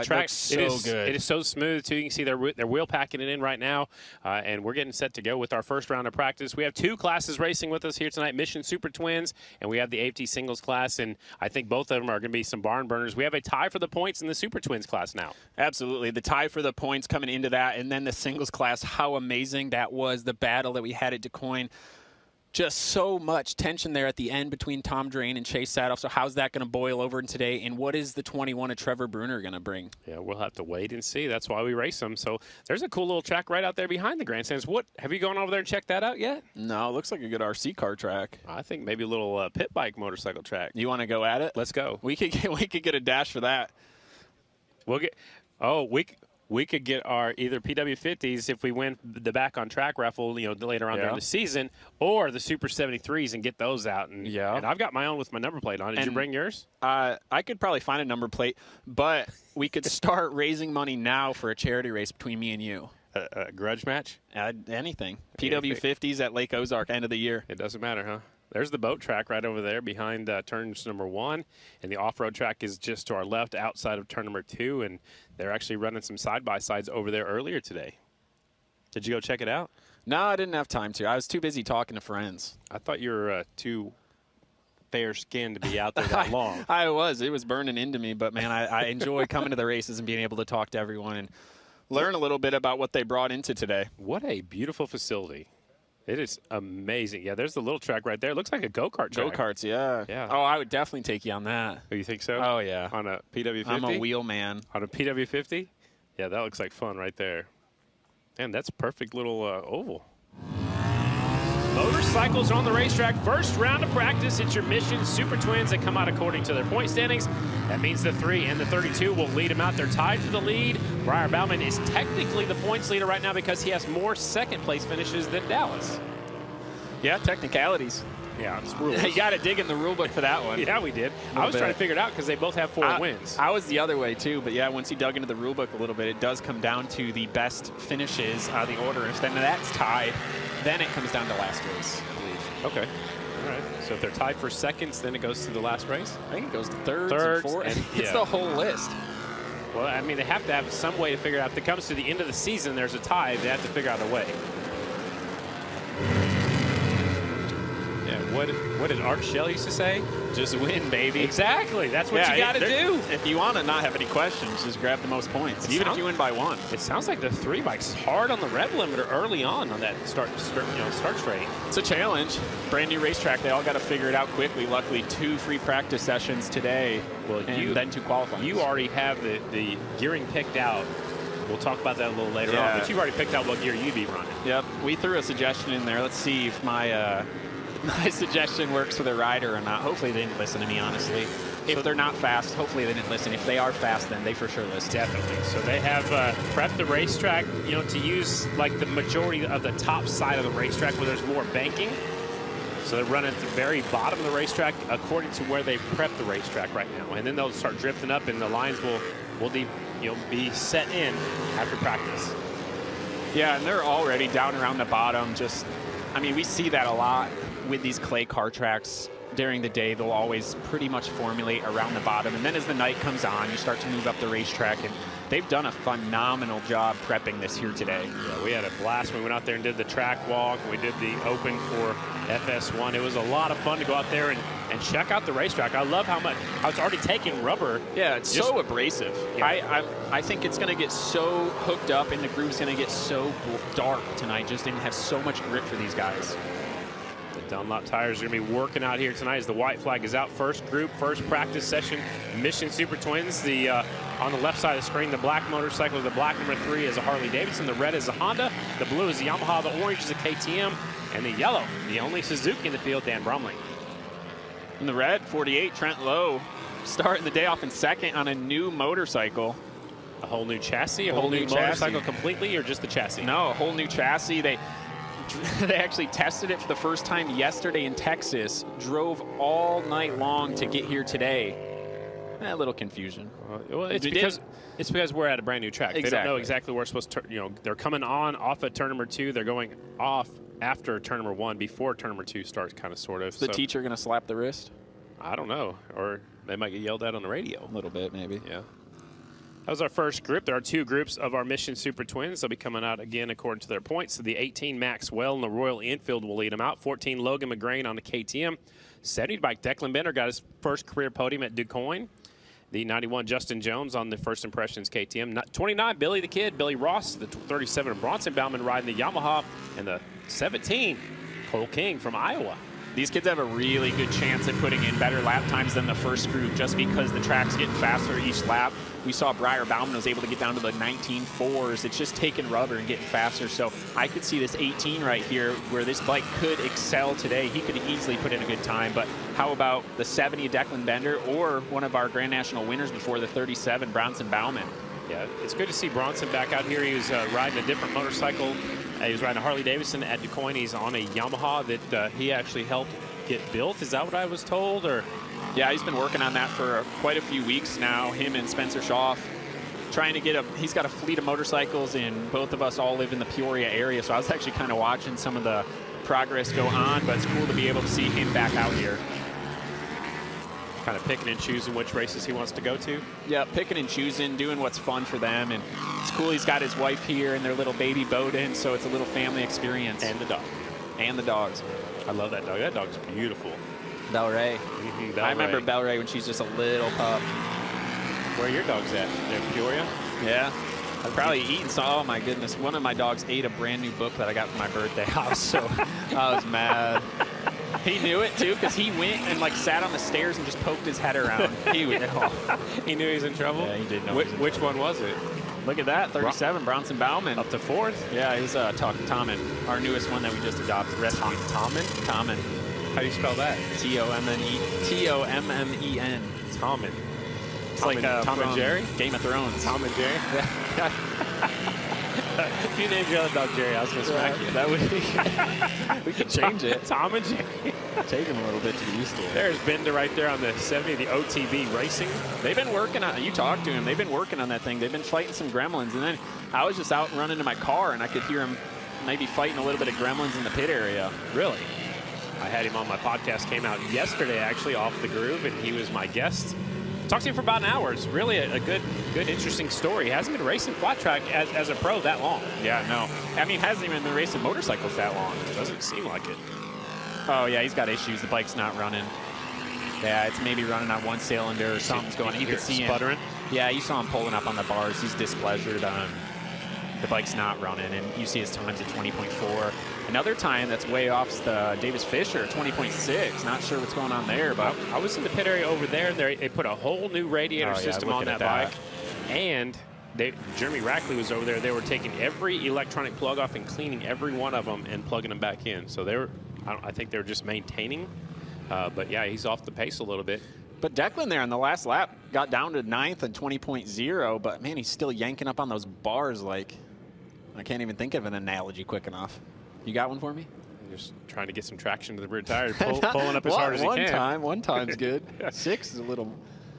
the track. So good. It is so smooth, too. You can see they're wheel packing it in right now, and we're getting set to go with our first round of practice. We have two classes racing with us here tonight, Mission Super Twins, and we have the AFT Singles class, and I think both of them are going to be some barn burners. We have a tie for the points in the Super Twins class now. Absolutely. The tie for the points coming into that, and then the singles class, how amazing that was, the battle that we had at DuQuoin. Just so much tension there at the end between Tom Drain and Chase Sadoff. So how's that going to boil over in today? And what is the 21 of Trevor Bruner going to bring? Yeah, we'll have to wait and see. That's why we race them. So there's a cool little track right out there behind the grandstands. What, have you gone over there and checked that out yet? No, it looks like a good RC car track. I think maybe a little pit bike motorcycle track. You want to go at it? Let's go. We could get a dash for that. We'll get. Oh, we could get our either PW50s if we win the back on track raffle, later on during the season, or the Super 73s and get those out. And I've got my own with my number plate on. Did you bring yours? I could probably find a number plate, but we could start raising money now for a charity race between me and you. A grudge match? Anything. PW50s at Lake Ozark, end of the year. It doesn't matter, huh? There's the boat track right over there behind turns number 1, and the off-road track is just to our left outside of turn number 2, and they're actually running some side-by-sides over there earlier today. Did you go check it out? No, I didn't have time to. I was too busy talking to friends. I thought you were too fair-skinned to be out there that long. I was. It was burning into me, but, man, I enjoy coming to the races and being able to talk to everyone and learn a little bit about what they brought into today. What a beautiful facility. It is amazing. Yeah, there's the little track right there. It looks like a go-kart track. Go-karts, yeah. Yeah. Oh, I would definitely take you on that. Oh, you think so? Oh, yeah. On a PW50? I'm a wheel man. On a PW50? Yeah, that looks like fun right there. And that's a perfect little oval. Motorcycles on the racetrack. First round of practice. It's your Mission Super Twins that come out according to their point standings. That means the 3 and the 32 will lead them out. They're tied for the lead. Briar Bauman is technically the points leader right now because he has more second-place finishes than Dallas. Yeah, technicalities. Yeah, it's rules. You got to dig in the rule book for that one. Yeah, we did. I was trying to figure it out because they both have 4 wins. I was the other way, too. But, yeah, once you dug into the rule book a little bit, it does come down to the best finishes out of the order. If then that's tied, then it comes down to last race, I believe. Okay. All right. So if they're tied for seconds, then it goes to the last race? I think it goes to thirds and fourths. It's the whole list. Well, I mean, they have to have some way to figure out. If it comes to the end of the season, there's a tie. They have to figure out a way. Yeah, what did Art Shell used to say? Just win, baby. Exactly. That's what you got to do. If you want to not have any questions, just grab the most points, even if you win by 1. It sounds like the 3 bike's hard on the rev limiter early on that start straight. It's a challenge. Brand new racetrack. They all got to figure it out quickly. Luckily, 2 free practice sessions today, and then 2 qualifying. You already have the gearing picked out. We'll talk about that a little later on, but you've already picked out what gear you'd be running. Yep. We threw a suggestion in there. Let's see if my my suggestion works for the rider or not. Hopefully they didn't listen to me, honestly. If they're not fast, hopefully they didn't listen. If they are fast, then they for sure listen. Definitely. So they have prepped the racetrack, to use like the majority of the top side of the racetrack where there's more banking. So they're running at the very bottom of the racetrack according to where they prepped the racetrack right now. And then they'll start drifting up and the lines will be set in after practice. Yeah, and they're already down around the bottom. We see that a lot with these clay car tracks. During the day, they'll always pretty much formulate around the bottom. And then as the night comes on, you start to move up the racetrack. And they've done a phenomenal job prepping this here today. Yeah, we had a blast. We went out there and did the track walk. We did the open for FS1. It was a lot of fun to go out there and check out the racetrack. I love how it's already taking rubber. Yeah, it's so abrasive. Yeah. I think it's going to get so hooked up and the groove's going to get so dark tonight just and have so much grip for these guys. The Dunlop tires are going to be working out here tonight as the white flag is out. First group, first practice session, Mission Super Twins. On the left side of the screen, the black motorcycle, the black number 3 is a Harley Davidson, the red is a Honda, the blue is a Yamaha, the orange is a KTM, and the yellow, the only Suzuki in the field, Dan Brumley. In the red, 48, Trent Lowe, starting the day off in second on a new motorcycle. A whole new chassis, a whole new motorcycle completely, or just the chassis? No, a whole new chassis. They actually tested it for the first time yesterday in Texas, drove all night long to get here today. A little confusion. Well, it's because we're at a brand new track. Exactly. They don't know exactly where it's supposed to, they're coming off at turn number 2. They're going off after turn number 1 before turn number 2 starts, kind of, sort of. Is the teacher going to slap the wrist? I don't know. Or they might get yelled at on the radio. A little bit, maybe. Yeah. That was our first group. There are 2 groups of our Mission Super Twins. They'll be coming out again according to their points. So the 18 Maxwell and the Royal Enfield will lead them out. 14 Logan McGrain on the KTM. 70 bike Declan Bender got his first career podium at DuQuoin. The 91 Justin Jones on the First Impressions KTM. 29 Billy the Kid, Billy Ross. The 37 Bronson Bauman riding the Yamaha. And the 17 Cole King from Iowa. These kids have a really good chance at putting in better lap times than the first group just because the track's getting faster each lap. We saw Briar Bauman was able to get down to the 19.4s. It's just taking rubber and getting faster. So I could see this 18 right here where this bike could excel today. He could easily put in a good time. But how about the 70 Declan Bender or one of our Grand National winners before, the 37 Bronson Bauman? Yeah, it's good to see Bronson back out here. He was riding a different motorcycle. He was riding a Harley-Davidson at DuQuoin. He's on a Yamaha that he actually helped get built. Is that what I was told? Or yeah, he's been working on that for quite a few weeks now. Him and Spencer Schaff trying to get he's got a fleet of motorcycles, and both of us all live in the Peoria area. So I was actually kind of watching some of the progress go on, but it's cool to be able to see him back out here. Kind of picking and choosing which races he wants to go to. Yeah, picking and choosing, doing what's fun for them. And it's cool he's got his wife here and their little baby Bowden, so it's a little family experience. And the dog. And the dogs. I love that dog. That dog's beautiful. Bel Ray. Bel I remember Ray. Bel Ray when she's just a little pup. Where are your dogs at? They're in Peoria? Yeah. I've probably eaten some. Oh my goodness. One of my dogs ate a brand new book that I got for my birthday. I was mad. He knew it too, because he went and like sat on the stairs and just poked his head around. He knew he was in trouble. Yeah, he did know. Which one was it? Look at that, 37, Bronson Bauman. Up to 4th? Yeah, he was Tommen, our newest one that we just adopted. Tommen? Tommen. How do you spell that? T-O-M-M-E-N. Tommen. It's like Tom and Jerry? Game of Thrones. Tom and Jerry? If you named your other dog Jerry, I was going to smack you. That would be, we could change it. Tom and Jerry. Take him a little bit to get used to it. There's Bender right there on the 70, the OTB Racing. They've been working on, you talked to him, they've been working on that thing. They've been fighting some gremlins. And then I was just out and running to my car, and I could hear him maybe fighting a little bit of gremlins in the pit area. Really? I had him on my podcast, came out yesterday actually off the groove, and he was my guest. Talked to him for about an hour. It's really a good, interesting story. He hasn't been racing flat track as a pro that long. Yeah, no. I mean, hasn't even been racing motorcycles that long. Doesn't seem like it. Oh, yeah, he's got issues. The bike's not running. Yeah, it's maybe running on one cylinder or something's going on. You can see sputtering. Yeah, you saw him pulling up on the bars. He's displeasured. The bike's not running, and you see his times at 20.4. Another time that's way off is the Davis Fisher, 20.6. Not sure what's going on there, but I was in the pit area over there. They put a whole new radiator system on that bike, and Jeremy Rackley was over there. They were taking every electronic plug off and cleaning every one of them and plugging them back in. So I think they were just maintaining. But yeah, he's off the pace a little bit. But Declan there on the last lap got down to 9th and 20.0, but man, he's still yanking up on those bars like, I can't even think of an analogy quick enough. You got one for me? I'm just trying to get some traction to the rear tire, pulling up as hard as he can. One time's good. 6 is a little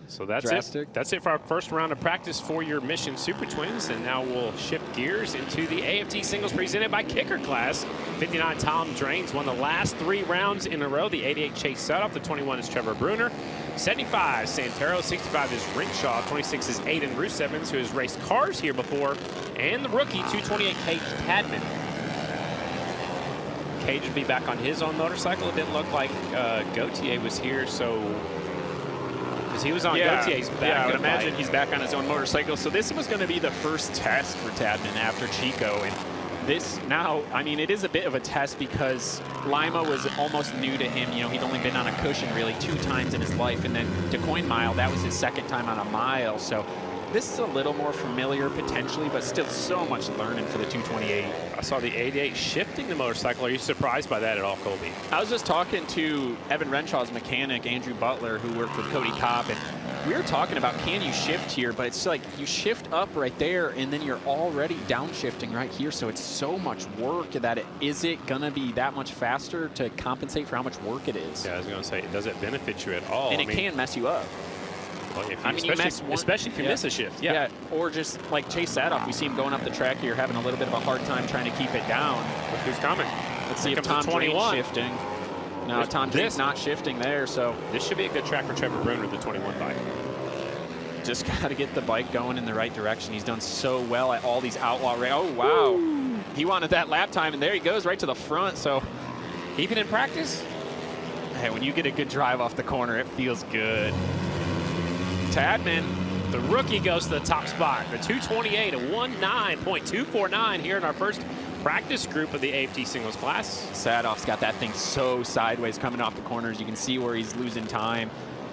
So that's drastic. it. That's it for our first round of practice for your Mission Super Twins. And now we'll shift gears into the AFT Singles presented by Kicker Class. 59 Tom Drains won the last 3 rounds in a row. The 88 Chase Sutoff. The 21 is Trevor Bruner. 75 Santero. 65 is Rinshaw. 26 is Aiden Bruce Evans, who has raced cars here before. And the rookie, 228 Cage Tadman. Cage would be back on his own motorcycle. It didn't look like Gautier was here, so because he was on Gautier's back. Yeah, I would imagine he's back on his own motorcycle. So this was going to be the first test for Tadman after Chico. And this now, I mean, it is a bit of a test because Lima was almost new to him. You know, he'd only been on a cushion really 2 times in his life. And then DuQuoin Mile, that was his 2nd time on a mile. So this is a little more familiar potentially, but still so much learning for the 228. I saw the 88 shifting the motorcycle. Are you surprised by that at all, Colby? I was just talking to Evan Renshaw's mechanic, Andrew Butler, who worked with Cody Kopp, and we were talking about, can you shift here? But it's like you shift up right there, and then you're already downshifting right here. So it's so much work that is it going to be that much faster to compensate for how much work it is? Yeah, I was going to say, does it benefit you at all? And it can mess you up. Well, especially if you miss a shift. Yeah. Or just like Chase Sadoff, we see him going up the track here, having a little bit of a hard time trying to keep it down. Look who's coming. Let's see if Tom 21 shifting. No, There's Tom Drake's not shifting there, so this should be a good track for Trevor Bruner, the 21 bike. Just got to get the bike going in the right direction. He's done so well at all these outlaw races. Oh, wow. Ooh. He wanted that lap time, and there he goes right to the front. So even in practice? Hey, when you get a good drive off the corner, it feels good. Tadman, the rookie, goes to the top spot. The 228, a 19.249 here in our first practice group of the AFT Singles class. Sadoff's got that thing so sideways coming off the corners. You can see where he's losing time.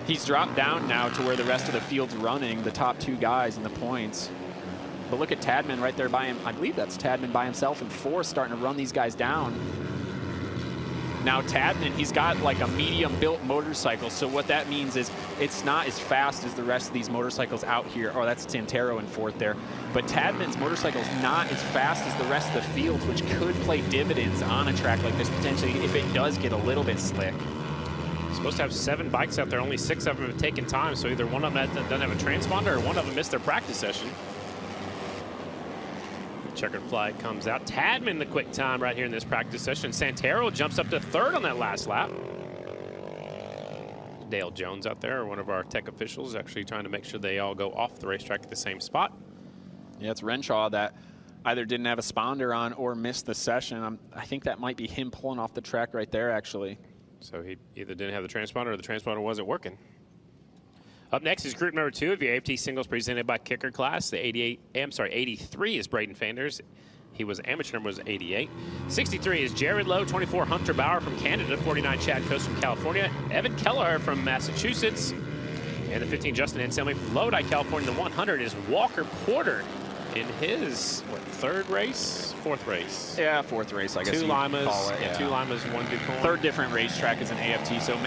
He's dropped down now to where the rest of the field's running, the top 2 guys in the points. But look at Tadman right there by him. I believe that's Tadman by himself in 4th, starting to run these guys down. Now Tadman, he's got like a medium-built motorcycle, so what that means is it's not as fast as the rest of these motorcycles out here. Oh, that's Santero in 4th there. But Tadman's motorcycle is not as fast as the rest of the field, which could play dividends on a track like this potentially if it does get a little bit slick. Supposed to have 7 bikes out there, only 6 of them have taken time, so either one of them doesn't have a transponder or one of them missed their practice session. Checkered flag comes out. Tadman the quick time right here in this practice session. Santero jumps up to 3rd on that last lap. Dale Jones out there, one of our tech officials, actually trying to make sure they all go off the racetrack at the same spot. Yeah, it's Renshaw that either didn't have a sponder on or missed the session. I think that might be him pulling off the track right there, actually. So he either didn't have the transponder or the transponder wasn't working. Up next is group number 2 of the AFT Singles presented by Kicker Class. The 83 is Braden Fanders. He was amateur number was 88. 63 is Jared Lowe. 24 Hunter Bauer from Canada. 49 Chad Coast from California. Evan Kelleher from Massachusetts. And the 15 Justin Anselmi from Lodi, California. The 100 is Walker Porter in his 3rd race, 4th race. Yeah, 4th race, I guess. 2 Limas. Yeah. 2 Limas, 1 DuPont. 3rd different racetrack as an AFT. So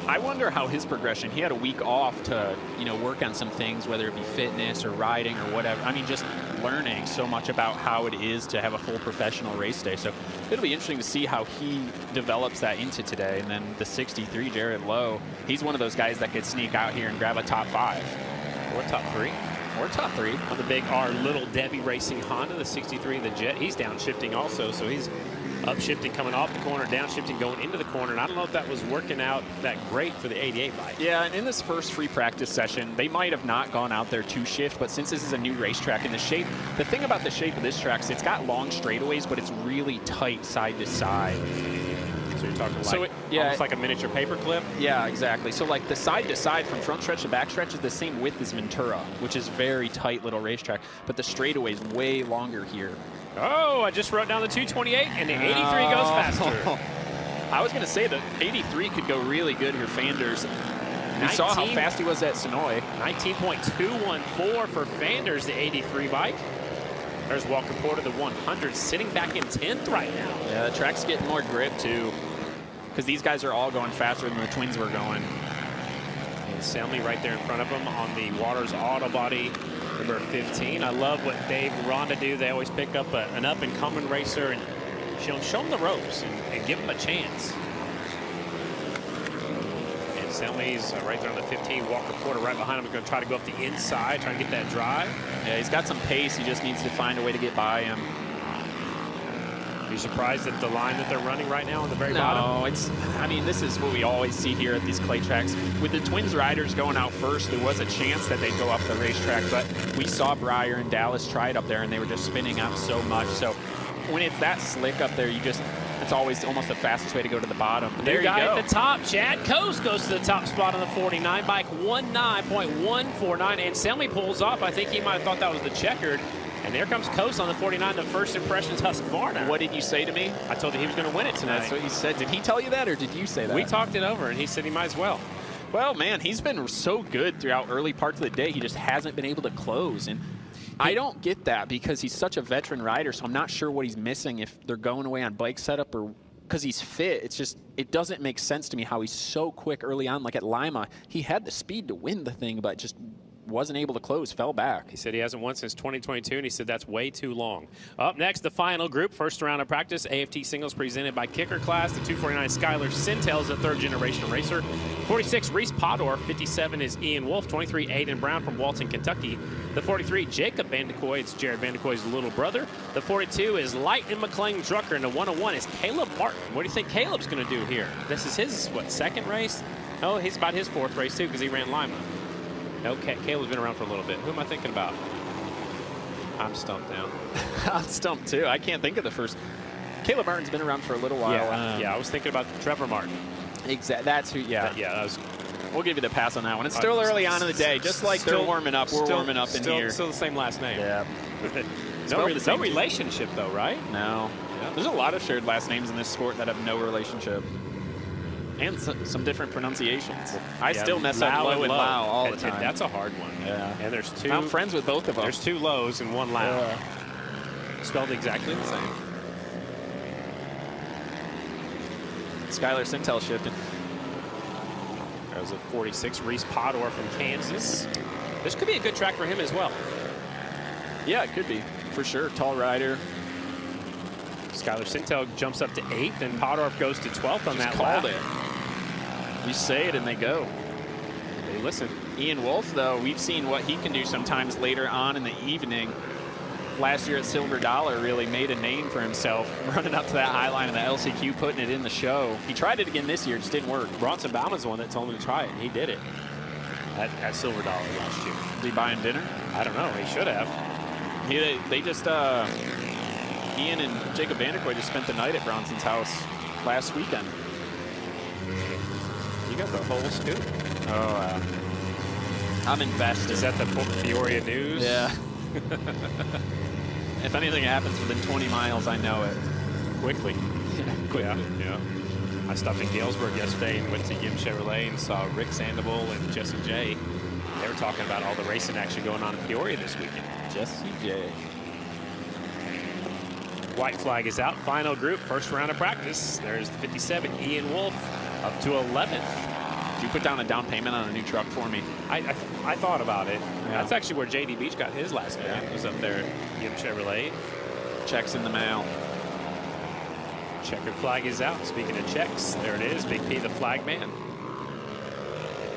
I wonder how his progression, he had a week off to, work on some things, whether it be fitness or riding or whatever. I mean, just learning so much about how it is to have a full professional race day. So it'll be interesting to see how he develops that into today. And then the 63, Jared Lowe, he's one of those guys that could sneak out here and grab a top 5. Or top 3. Or top 3. On the big R Little Debbie Racing Honda, the 63, the Jet, he's downshifting also. So he's upshifting, coming off the corner, downshifting, going into the corner. And I don't know if that was working out that great for the 88 bike. Yeah, and in this first free practice session, they might have not gone out there to shift, but since this is a new racetrack and the thing about the shape of this track is it's got long straightaways, but it's really tight side to side. So you're talking like, almost like a miniature paper clip? Yeah, exactly. So like the side to side from front stretch to back stretch is the same width as Ventura, which is very tight little racetrack, but the straightaway is way longer here. Oh, I just wrote down the 228, and the 83 goes faster. I was going to say the 83 could go really good here, Fanders. You saw how fast he was at Sonoy. 19.214 for Fanders, the 83 bike. There's Walker Porter, the 100, sitting back in 10th right now. Yeah, the track's getting more grip, too, because these guys are all going faster than the twins were going. And Selmy right there in front of him on the Waters Auto Body, number 15. I love what Dave and Rhonda do. They always pick up an up-and-coming racer and show them the ropes and give them a chance. And Selmy's right there on the 15. Walker Porter right behind him is going to try to go up the inside, trying to get that drive. Yeah, he's got some pace. He just needs to find a way to get by him. Are you surprised at the line that they're running right now on the very bottom? No, I mean, this is what we always see here at these clay tracks. With the Twins riders going out first, there was a chance that they'd go up the racetrack, but we saw Breyer and Dallas try it up there, and they were just spinning out so much. So when it's that slick up there, it's always almost the fastest way to go to the bottom. But there you go. At the top, Chad Coast goes to the top spot on the 49 bike, 19.149, and Selmy pulls off. I think he might have thought that was the checkered. And there comes Coast on the 49, the first impressions Husqvarna. What did you say to me? I told you he was going to win it tonight. That's what he said. Did he tell you that, or did you say that? We talked it over, and he said he might as well. Well, man, he's been so good throughout early parts of the day. He just hasn't been able to close. And I don't get that because he's such a veteran rider, so I'm not sure what he's missing, if they're going away on bike setup or because he's fit. It's just, it doesn't make sense to me how he's so quick early on. Like at Lima, he had the speed to win the thing, but just wasn't able to close, fell back. He said he hasn't won since 2022, and he said that's way too long. Up next, the final group, first round of practice, AFT Singles presented by Kicker Class. The 249 Skylar Sintel is a third-generation racer. 46, Reese Podor. 57 is Ian Wolf. 23, Aiden Brown from Walton, Kentucky. The 43, Jacob Vandekoy. It's Jared Vandekoy's little brother. The 42 is Lightning McClain Drucker, and the 101 is Caleb Martin. What do you think Caleb's going to do here? This is his, second race? Oh, he's about his 4th race, too, because he ran Lima. Okay, Caleb's been around for a little bit. Who am I thinking about? I'm stumped now. I'm stumped too. I can't think of the first. Caleb Martin's been around for a little while. Yeah, I was thinking about Trevor Martin. Exactly. That's who. Yeah. That was. We'll give you the pass on that one. It's still early on in the day, just like they're warming up. We're warming up in here. Still the same last name. Yeah. No relationship though, right? No. Yeah. There's a lot of shared last names in this sport that have no relationship. And some different pronunciations. I still mess up Low and Lau all the time. That's a hard one. Yeah. And there's two. I'm friends with both of them. There's 2 Lows and 1 Lau. Yeah. Spelled exactly the same. Skylar Sintel shifting. There's a 46, Reese Podor from Kansas. This could be a good track for him as well. Yeah, it could be, for sure. Tall rider. Skylar Sintel jumps up to 8th, and Podorf goes to 12th on that called lap. it. You say it and they go. They listen. Ian Wolf, though, we've seen what he can do sometimes later on in the evening. Last year at Silver Dollar really made a name for himself, running up to that high line of the LCQ, putting it in the show. He tried it again this year, it just didn't work. Bronson Bauman's the one that told him to try it, and he did it at Silver Dollar last year. Did he buy him dinner? I don't know. He should have. They just, Ian and Jacob Vanderkoy just spent the night at Bronson's house last weekend. You got the whole scoop. Oh, I'm invested. Is that the Peoria News? Yeah. If anything happens within 20 miles, I know it. Quickly. Yeah. I stopped in Galesburg yesterday and went to Yim Chevrolet and saw Rick Sandoval and Jesse J. They were talking about all the racing action going on in Peoria this weekend. Jesse J. White flag is out. Final group, first round of practice. There's the 57, Ian Wolf, up to 11th. Did you put down a down payment on a new truck for me? I thought about it. Yeah. That's actually where J.D. Beach got his last name. It was up there at Yim Chevrolet. Checks in the mail. Checkered flag is out. Speaking of checks, there it is. Big P, the flag man.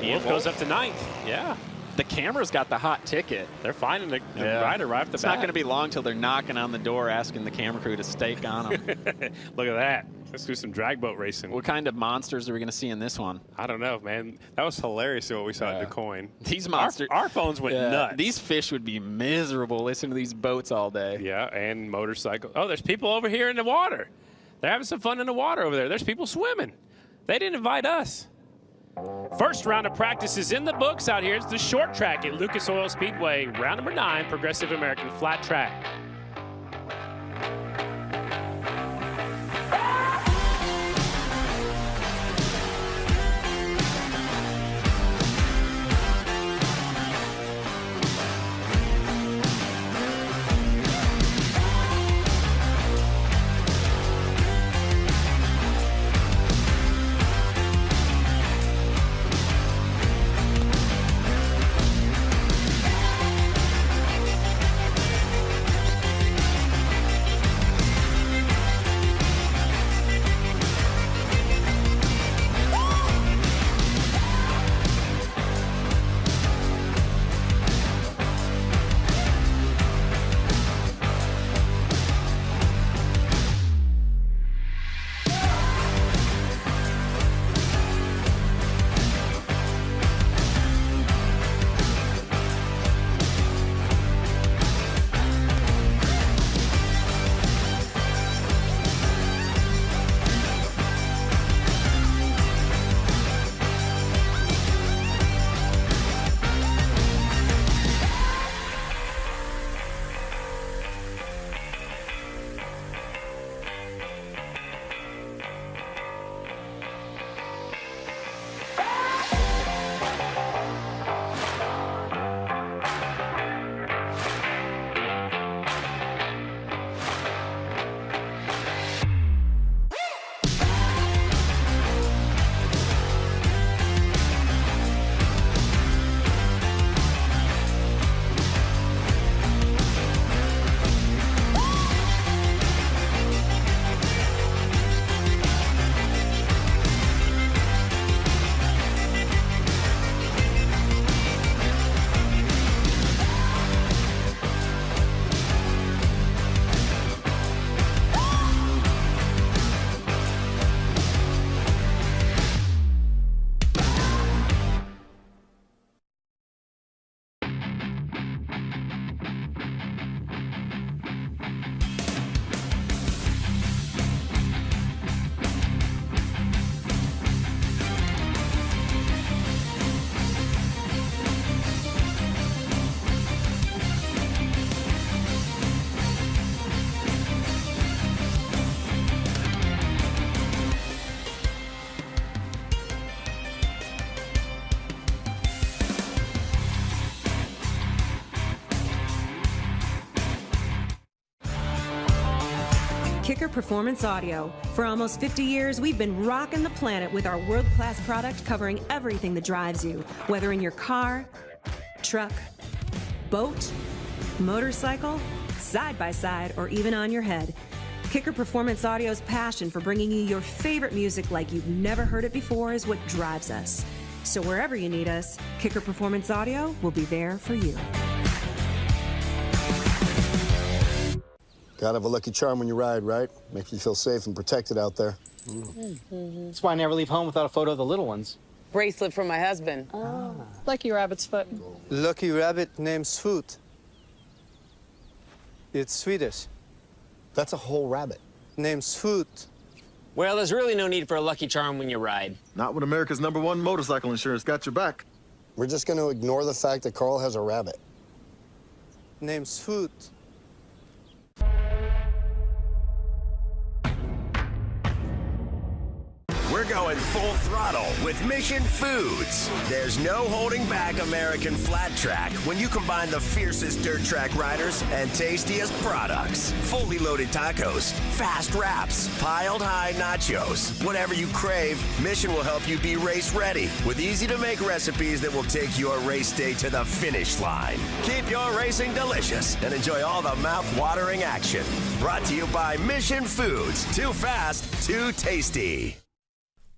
Wolf goes up to 9th. Yeah. The camera's got the hot ticket. They're finding the rider right off the bat. It's not going to be long till they're knocking on the door asking the camera crew to stake on them. Look at that. Let's do some drag boat racing. What kind of monsters are we going to see in this one? I don't know, man. That was hilarious what we saw at Du Quoin. These monsters. Our phones went nuts. These fish would be miserable listening to these boats all day. Yeah, and motorcycles. Oh, there's people over here in the water. They're having some fun in the water over there. There's people swimming. They didn't invite us. First round of practice is in the books out here. It's the short track at Lucas Oil Speedway. Round number 9, Progressive American Flat Track. Kicker Performance Audio. For almost 50 years, we've been rocking the planet with our world-class product covering everything that drives you, whether in your car, truck, boat, motorcycle, side-by-side, or even on your head. Kicker Performance Audio's passion for bringing you your favorite music like you've never heard it before is what drives us. So wherever you need us, Kicker Performance Audio will be there for you. Gotta have a lucky charm when you ride, right? Makes you feel safe and protected out there. That's why I never leave home without a photo of the little ones. Bracelet from my husband. Oh. Lucky rabbit's foot. Lucky rabbit named Swoot. It's Swedish. That's a whole rabbit. Named Swoot. Well, there's really no need for a lucky charm when you ride. Not when America's #1 motorcycle insurance got your back. We're just gonna ignore the fact that Carl has a rabbit. Named Swoot. We're going full throttle with Mission Foods. There's no holding back American flat track when you combine the fiercest dirt track riders and tastiest products. Fully loaded tacos, fast wraps, piled high nachos. Whatever you crave, Mission will help you be race ready with easy to make recipes that will take your race day to the finish line. Keep your racing delicious and enjoy all the mouth-watering action. Brought to you by Mission Foods. Too fast, too tasty.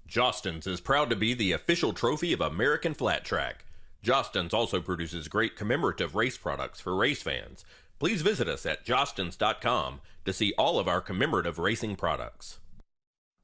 Jostens is proud to be the official trophy of American Flat Track. Jostens also produces great commemorative race products for race fans. Please visit us at jostens.com to see all of our commemorative racing products.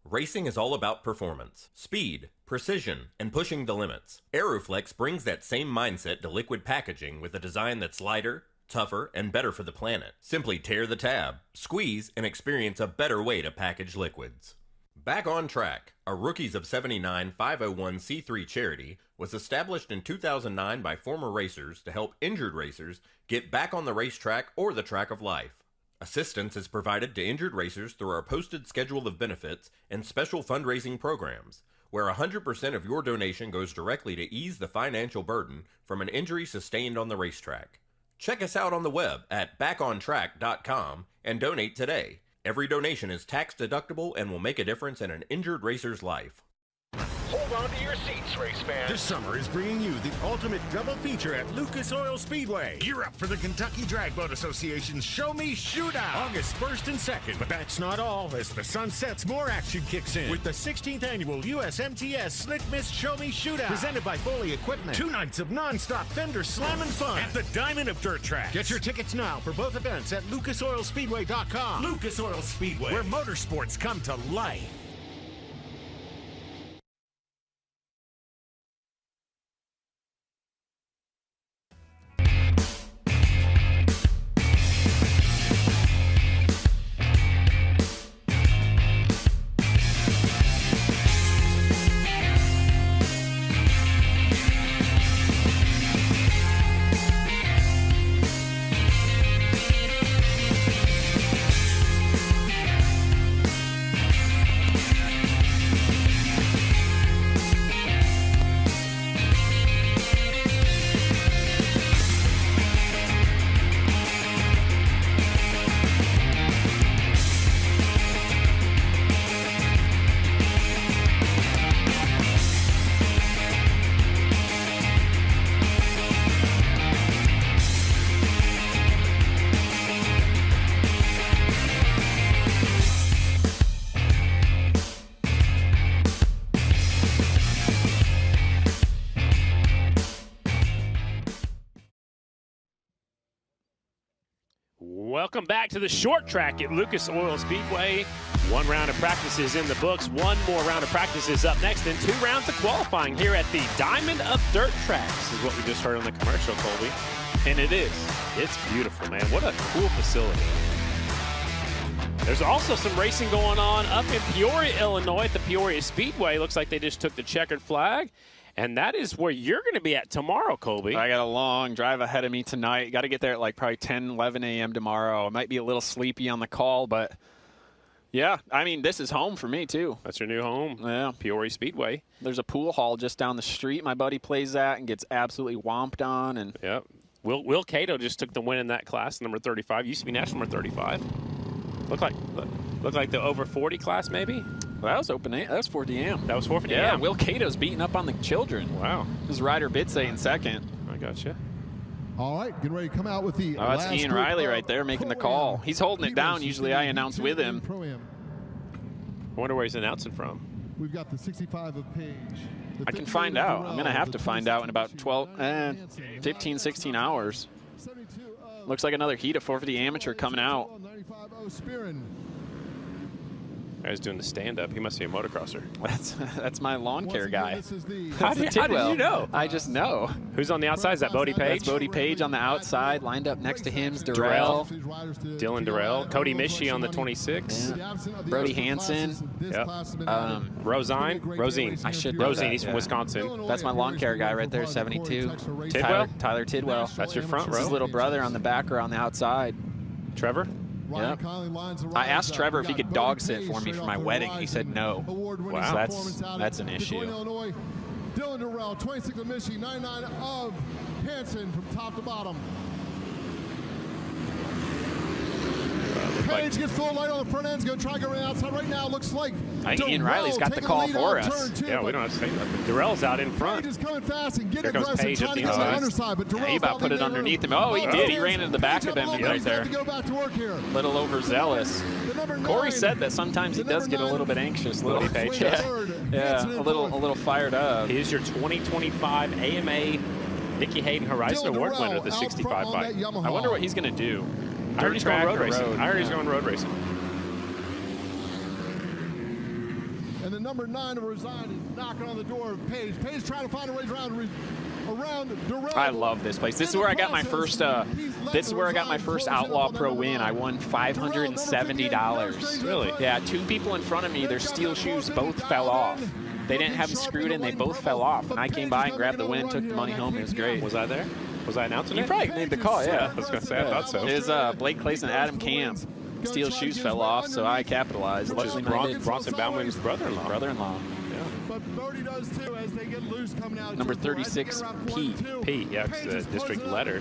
Racing is all about performance, speed, precision, and pushing the limits. Aeroflex brings that same mindset to liquid packaging with a design that's lighter, tougher, and better for the planet. Simply tear the tab, squeeze, and experience a better way to package liquids. Back on Track, a Rookies of 79 501c3 charity, was established in 2009 by former racers to help injured racers get back on the racetrack or the track of life. Assistance is provided to injured racers through our posted schedule of benefits and special fundraising programs, where 100% of your donation goes directly to ease the financial burden from an injury sustained on the racetrack. Check us out on the web at backontrack.com and donate today. Every donation is tax deductible and will make a difference in an injured racer's life. Hold on to your seats, race fans. This summer is bringing you the ultimate double feature at Lucas Oil Speedway. Gear up for the Kentucky Drag Boat Association's Show Me Shootout, August 1st and 2nd. But that's not all. As the sun sets, more action kicks in with the 16th annual USMTS Slick Miss Show Me Shootout, presented by Foley Equipment. 2 nights of non-stop fender slamming fun at the Diamond of Dirt Tracks. Get your tickets now for both events at lucasoilspeedway.com. Lucas Oil Speedway, where motorsports come to life. Welcome back to the short track at Lucas Oil Speedway. 1 round of practices in the books. 1 more round of practices up next, and 2 rounds of qualifying here at the Diamond of Dirt Tracks. This is what we just heard on the commercial, Colby. And it is. It's beautiful, man. What a cool facility. There's also some racing going on up in Peoria, Illinois at the Peoria Speedway. Looks like they just took the checkered flag. And that is where you're going to be at tomorrow, Colby. I got a long drive ahead of me tonight. Got to get there at like probably 10, 11 a.m. tomorrow. I might be a little sleepy on the call, but yeah, I mean, this is home for me too. That's your new home. Yeah. Peoria Speedway. There's a pool hall just down the street. My buddy plays that and gets absolutely whomped on. And yep. Will Cato just took the win in that class, number 35. Used to be national number 35. Look like the over 40 class, maybe. Well, that was open. That was 40 AM. That was 40 Yeah, AM. Will Cato's beating up on the children. Wow. This is Ryder Bitse in second. I gotcha. All right, getting ready to come out with the Oh, that's Ian Riley right there making the call. He's holding it down. Usually I announce with him. I wonder where he's announcing from. We've got the 65 of Page. I can find out. I'm going to have to find out in about 15, 16 hours. Looks like another heat of 450 amateur coming out. Guy's doing the stand-up. He must be a motocrosser. That's my lawn care guy. How did you know? I just know. Who's on the outside? Is that Bodie Page? That's Bodie Page on the outside. Lined up next to him's Durrell. Dylan Durrell. Cody Mischie on the 26. Yeah. Brody Hansen. Yep. Rosine. I should know Rosine. that, He's from Wisconsin. That's my lawn care guy right there, 72. Tidwell? Tyler Tidwell. That's your front row. His little brother on the back or on the outside. Trevor? Yep. I asked Trevor if he could dog sit for me for my wedding. He said no. Wow. So that's an issue. Dylan Durrell, 26 of Mischie, 99 of Hansen from top to bottom. Page gets full light on the front end. He's going to try to go around outside right now. Looks like I think Ian Riley's got the call for us. Yeah, we don't have to say that. Durrell's out in front. Page is coming fast and getting Here comes aggressive, Page up trying the to get on the inside. underside, but Durrell's He about put it underneath him. Oh, he did. He ran into the back of him right there. To go back to work here. Little overzealous. Corey said that sometimes he does get a little bit anxious. Little Page. Yeah, a little fired up. He is your 2025 AMA Nicky Hayden Horizon Award winner of the 65 bike. I wonder what he's going to do. I heard he's going road racing. I heard he's going road racing. And the number 9 of Resign is knocking on the door of Page. Page trying to find a way around Durrell. I love this place. This is where I got my first. This is where I got my first Outlaw Pro win. I won $570. Really? Yeah. 2 people in front of me, their steel shoes both fell off. They didn't have them screwed in. They both fell off. And I came by and grabbed the win, took the money home. It was great. Was I there? Was I announcing it? You probably made the call. Yeah. I was going to say I thought so. It was Blake Clayson and Adam Camp. Steel shoes fell off, so I capitalized. Which is Bronson Bauman's brother-in-law. Yeah. But Bodie does too as they get loose coming out. Number 36, P. P, yeah, it's the district letter.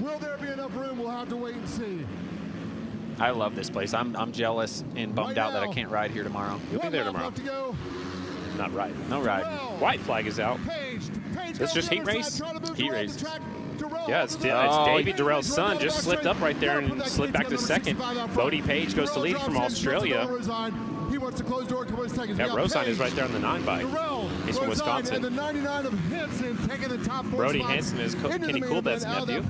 Will there be enough room? We'll have to wait and see. I love this place. I'm jealous and bummed out that I can't ride here tomorrow. You'll be there tomorrow. Not riding. No riding. White flag is out. It's just heat race? Heat races. Yeah, it's Davey Durrell's son just slipped up right there and slipped back to second. Bodie Page goes to lead from Australia. He wants to close door a couple of seconds. Yeah, Rosine is right there on the 9 bike. He's from Wisconsin. And the 99 of Hansen taking the top 4 Brody spots Hansen is Kenny Coolbet's nephew.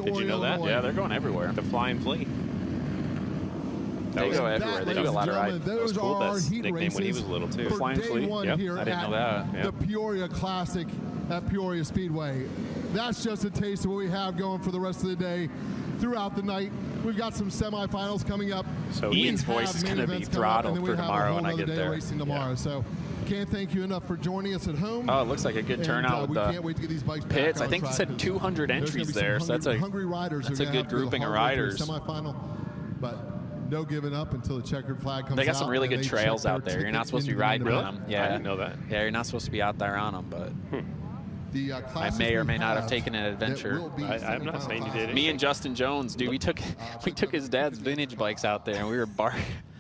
Did you know that? Yeah, they're going everywhere. The Flying Flea. They go everywhere. They do a lot of riding. That was Coolbet's nickname when he was little too. The Flying Flea. Yep, I didn't know that. The Peoria Classic at Peoria Speedway. That's just a taste of what we have going for the rest of the day. Throughout the night, we've got some semifinals coming up. So Ian's voice is going to be throttled for tomorrow when I get there. Racing tomorrow. So can't thank you enough for joining us at home. Oh, it looks like a good turnout with can't wait to get these bikes pits. back I think it said 200 entries there, so that's a good grouping of riders. Semifinal, but no giving up until the checkered flag comes out. They got some really good trails out there. You're not supposed to be riding on them. Yeah, I didn't know that. Yeah, you're not supposed to be out there on them, but I may or may not have taken an adventure. I'm not saying you did. Me and Justin Jones, dude, we took his dad's vintage bikes out there, and we were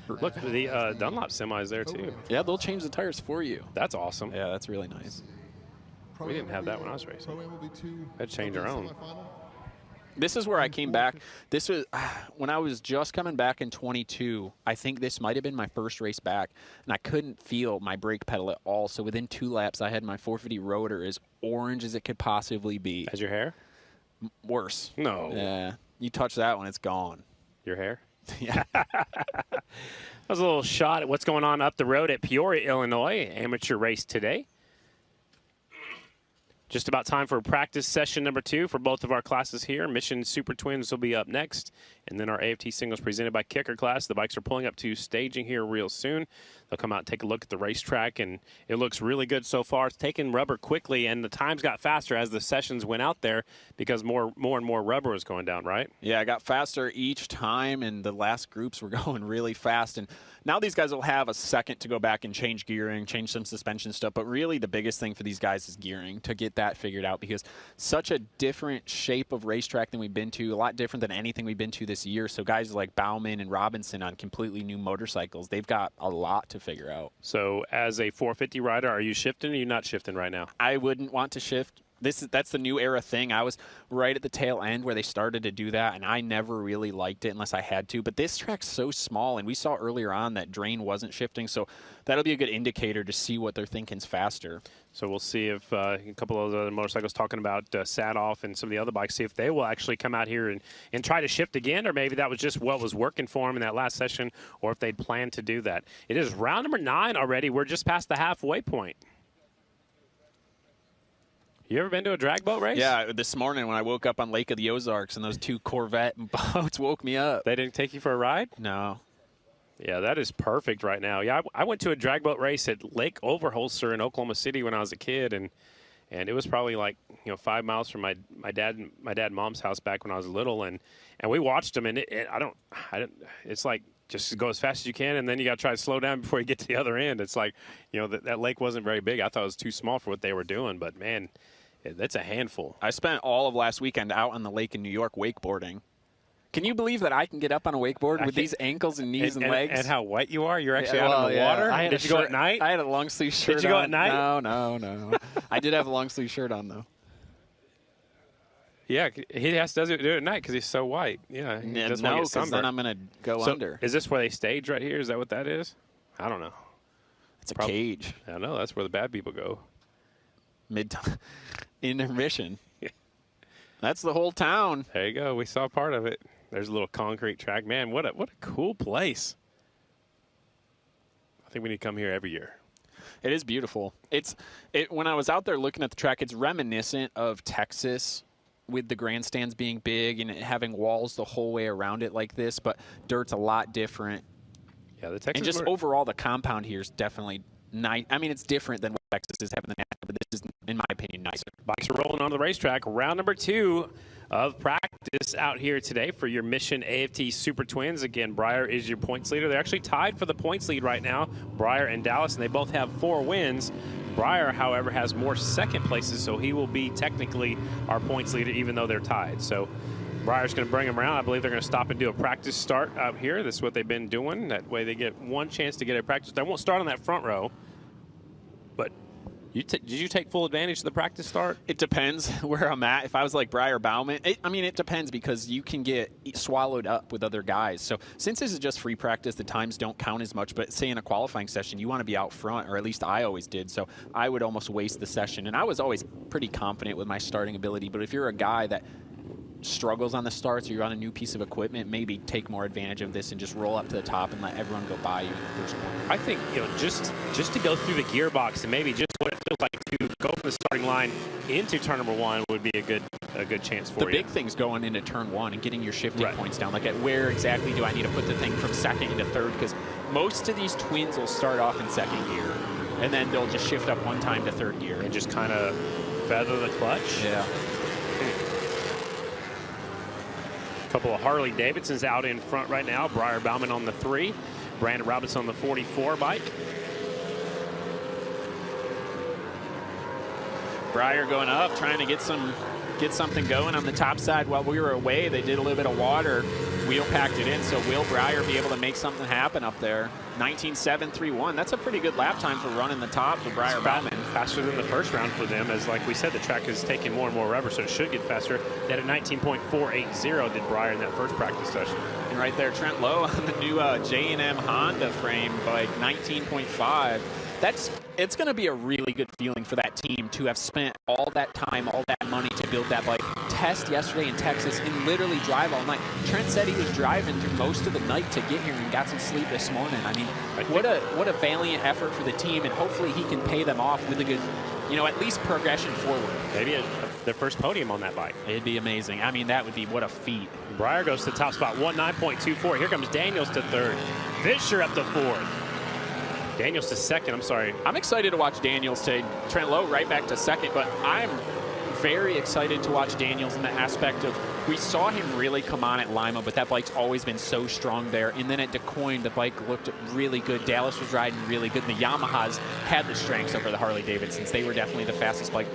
Look, the Dunlop semi's there too. Yeah, they'll change the tires for you. That's awesome. Yeah, that's really nice. We didn't have that when I was racing. Had to change our own. This is where I came back. This was when I was just coming back in 22. I think this might have been my first race back, and I couldn't feel my brake pedal at all. So within 2 laps, I had my 450 rotor as orange as it could possibly be. As your hair? Worse. No. Yeah. You touch that one, it's gone. Your hair? Yeah. That was a little shot at what's going on up the road at Peoria, Illinois. Amateur race today. Just about time for practice session number 2 for both of our classes here. Mission Super Twins will be up next, and then our AFT Singles presented by Kicker class. The bikes are pulling up to staging here real soon. They'll come out and take a look at the racetrack, and it looks really good so far. It's taking rubber quickly, and the times got faster as the sessions went out there because more and more rubber was going down, right? Yeah, it got faster each time, and the last groups were going really fast. And now these guys will have a second to go back and change gearing, change some suspension stuff. But really the biggest thing for these guys is gearing, to get that figured out, because such a different shape of racetrack than we've been to, a lot different than anything we've been to this year. So guys like Bauman and Robinson on completely new motorcycles, they've got a lot to figure out. So as a 450 rider, are you shifting or are you not shifting right now? I wouldn't want to shift. That's the new era thing. I was right at the tail end where they started to do that, and I never really liked it unless I had to. But this track's so small, and we saw earlier on that Drain wasn't shifting, so that'll be a good indicator to see what they're thinking's faster. So we'll see if a couple of other motorcycles talking about Sadoff and some of the other bikes, see if they will actually come out here and try to shift again, or maybe that was just what was working for them in that last session, or if they'd planned to do that. It is round number 9 already. We're just past the halfway point. You ever been to a drag boat race? Yeah, this morning when I woke up on Lake of the Ozarks and those 2 Corvette boats woke me up. They didn't take you for a ride? No. Yeah, that is perfect right now. Yeah, I went to a drag boat race at Lake Overholser in Oklahoma City when I was a kid, and it was probably like 5 miles from my dad and mom's house back when I was little, and we watched them, and it's like just go as fast as you can, and then you got to try to slow down before you get to the other end. It's like that lake wasn't very big. I thought it was too small for what they were doing, but man. That's a handful. I spent all of last weekend out on the lake in New York wakeboarding. Can you believe that I can get up on a wakeboard with these ankles and knees and legs? And how wet you are? You're actually out in the water? Did you go at night? I had a long sleeve shirt on. Did you go at night? No. I did have a long sleeve shirt on, though. Yeah, he does do it at night because he's so white. Yeah, no, because then I'm going to go under. Is this where they stage right here? Is that what that is? I don't know. It's a cage. I know. That's where the bad people go. Mid-time. Intermission. That's the whole town. There you go. We saw part of it. There's a little concrete track. Man, what a cool place. I think we need to come here every year. It is beautiful. When I was out there looking at the track, it's reminiscent of Texas with the grandstands being big and having walls the whole way around it like this, but dirt's a lot different. Yeah, the Texas. And just overall, the compound here is definitely nice. I mean, it's different than what Texas is having the natural, but this is, in my opinion, nicer. Bikes are rolling onto the racetrack. Round number 2 of practice out here today for your Mission AFT Super Twins. Again, Breyer is your points leader. They're actually tied for the points lead right now, Breyer and Dallas, and they both have 4 wins. Breyer, however, has more second places, so he will be technically our points leader even though they're tied. So Breyer's going to bring them around. I believe they're going to stop and do a practice start out here. That's what they've been doing. That way they get one chance to get a practice. They won't start on that front row. But did you take full advantage of the practice start? It depends where I'm at. If I was like Breyer Bauman, it depends because you can get swallowed up with other guys. So since this is just free practice, the times don't count as much. But say in a qualifying session, you want to be out front, or at least I always did. So I would almost waste the session. And I was always pretty confident with my starting ability. But if you're a guy that struggles on the starts or you're on a new piece of equipment, maybe take more advantage of this and just roll up to the top and let everyone go by you in the first corner. I think just to go through the gearbox and maybe just what it feels like to go from the starting line into turn number 1 would be a good chance for you. The big thing's going into turn 1 and getting your shifting points down. Like, at where exactly do I need to put the thing from second into third? Because most of these twins will start off in second gear, and then they'll just shift up one time to third gear. And just kind of feather the clutch? Yeah. A couple of Harley Davidsons out in front right now. Breyer Bauman on the 3. Brandon Robinson on the 44 bike. Breyer going up, trying to get something going on the top side. While we were away, they did a little bit of water. Wheel packed it in, so will Breyer be able to make something happen up there? 19.731. That's a pretty good lap time for running the top for Breyer Bauman. Faster than the first round for them, as like we said, the track is taking more and more rubber, so it should get faster. That at 19.480 did Breyer in that first practice session. And right there, Trent Lowe on the new J&M Honda frame, bike 19.5. It's going to be a really good feeling for that team to have spent all that time, all that money to build that bike. Test yesterday in Texas and literally drive all night. Trent said he was driving through most of the night to get here and got some sleep this morning. I mean, what a valiant effort for the team, and hopefully he can pay them off with a good, at least progression forward. Maybe their first podium on that bike. It'd be amazing. I mean, that would be what a feat. Breyer goes to the top spot, 19.24. Here comes Daniels to 3rd. Fisher up to 4th. Daniels to 2nd, I'm sorry. I'm excited to watch Daniels take Trent Lowe right back to 2nd, but I'm very excited to watch Daniels in the aspect of, we saw him really come on at Lima, but that bike's always been so strong there. And then at DeCoin, the bike looked really good. Dallas was riding really good. And the Yamahas had the strengths over the Harley Davidsons. They were definitely the fastest bike.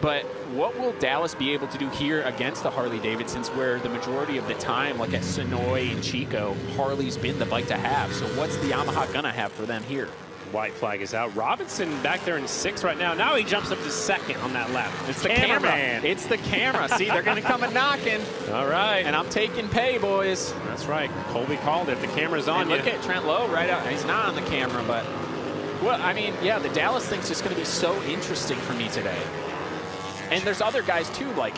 But what will Dallas be able to do here against the Harley-Davidsons, where the majority of the time, like at Sonoy and Chico, Harley's been the bike to have? So what's the Yamaha going to have for them here? White flag is out. Robinson back there in 6th right now. Now he jumps up to 2nd on that lap. It's the camera. It's the camera. See, they're going to come and knocking. All right. And I'm taking pay, boys. That's right. Colby called it. The camera's on you. Look at Trent Lowe right out. He's not on the camera, but, well, I mean, yeah, the Dallas thing's just going to be so interesting for me today. And there's other guys, too, like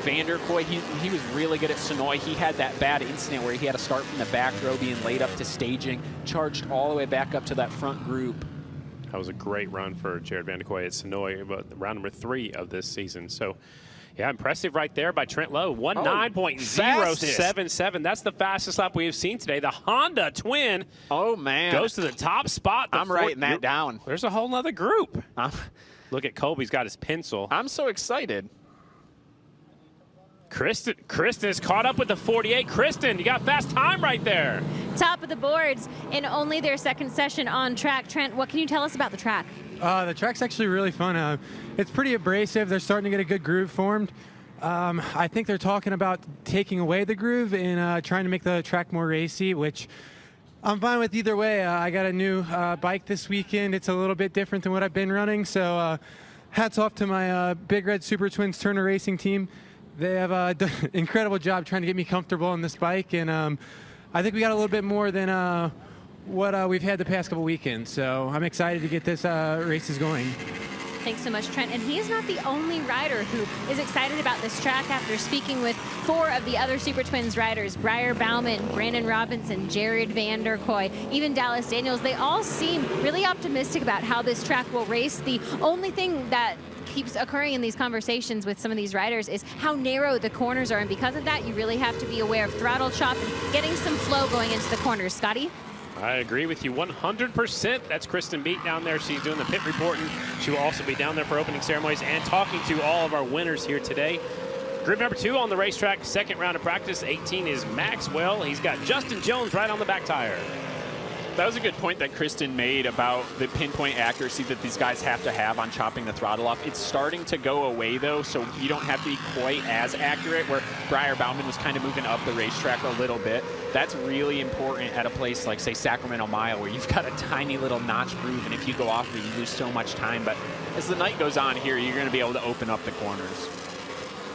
Vanderkoy. He was really good at Sonoy. He had that bad incident where he had to start from the back row, being laid up to staging, charged all the way back up to that front group. That was a great run for Jared Vanderkoy at Sonoy, but round number 3 of this season. So, yeah, impressive right there by Trent Lowe. 19.077. That's the fastest lap we have seen today. The Honda twin. Oh, man. Goes to the top spot. I'm writing that down. There's a whole nother group. Look at Colby's got his pencil. I'm so excited. Kristen is caught up with the 48. Kristen, you got fast time right there. Top of the boards in only their 2nd session on track. Trent, what can you tell us about the track? The track's actually really fun. It's pretty abrasive. They're starting to get a good groove formed. I think they're talking about taking away the groove and trying to make the track more racy, which I'm fine with either way. I got a new bike this weekend. It's a little bit different than what I've been running, so hats off to my Big Red Super Twins Turner Racing team. They have done an incredible job trying to get me comfortable on this bike, and I think we got a little bit more than what we've had the past couple weekends. So I'm excited to get this races going. Thanks so much, Trent. And he is not the only rider who is excited about this track after speaking with 4 of the other Super Twins riders, Briar Bauman, Brandon Robinson, Jared Vanderkoy, even Dallas Daniels. They all seem really optimistic about how this track will race. The only thing that keeps occurring in these conversations with some of these riders is how narrow the corners are, and because of that, you really have to be aware of throttle chop and getting some flow going into the corners. Scotty? I agree with you 100%. That's Kristen Beat down there. She's doing the pit reporting. She will also be down there for opening ceremonies and talking to all of our winners here today. Group number 2 on the racetrack, 2nd round of practice. 18 is Maxwell. He's got Justin Jones right on the back tire. That was a good point that Kristen made about the pinpoint accuracy that these guys have to have on chopping the throttle off. It's starting to go away, though, so you don't have to be quite as accurate, where Briar Bauman was kind of moving up the racetrack a little bit. That's really important at a place like, say, Sacramento Mile, where you've got a tiny little notch groove, and if you go off of it, you lose so much time. But as the night goes on here, you're going to be able to open up the corners.